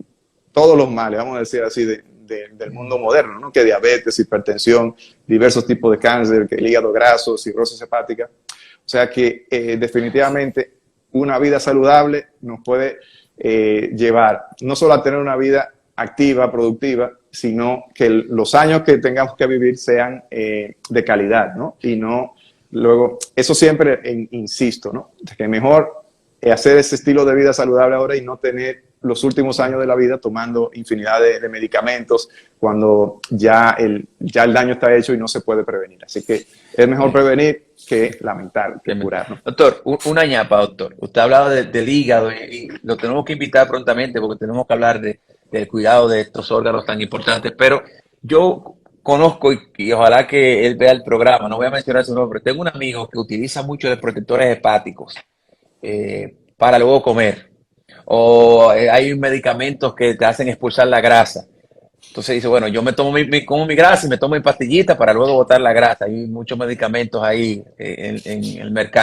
S1: todos los males, vamos a decir así, del mundo moderno, ¿no? Que diabetes, hipertensión, diversos tipos de cáncer, que el hígado graso, cirrosis hepática. O sea que definitivamente una vida saludable nos puede llevar no solo a tener una vida activa, productiva, sino que los años que tengamos que vivir sean de calidad, ¿no? Y no, luego, eso siempre insisto, ¿no? Que mejor hacer ese estilo de vida saludable ahora y no tener los últimos años de la vida tomando infinidad de medicamentos cuando ya el daño está hecho y no se puede prevenir. Así que es mejor prevenir que lamentar, que curar, ¿no?
S2: Doctor, una ñapa, doctor. Usted ha hablado del hígado y lo tenemos que invitar prontamente porque tenemos que hablar del cuidado de estos órganos tan importantes, pero yo conozco y ojalá que él vea el programa, no voy a mencionar su nombre, tengo un amigo que utiliza mucho de protectores hepáticos para luego comer. O hay medicamentos que te hacen expulsar la grasa. Entonces dice, bueno, yo me tomo como mi grasa y me tomo mi pastillita para luego botar la grasa. Hay muchos medicamentos ahí en el mercado.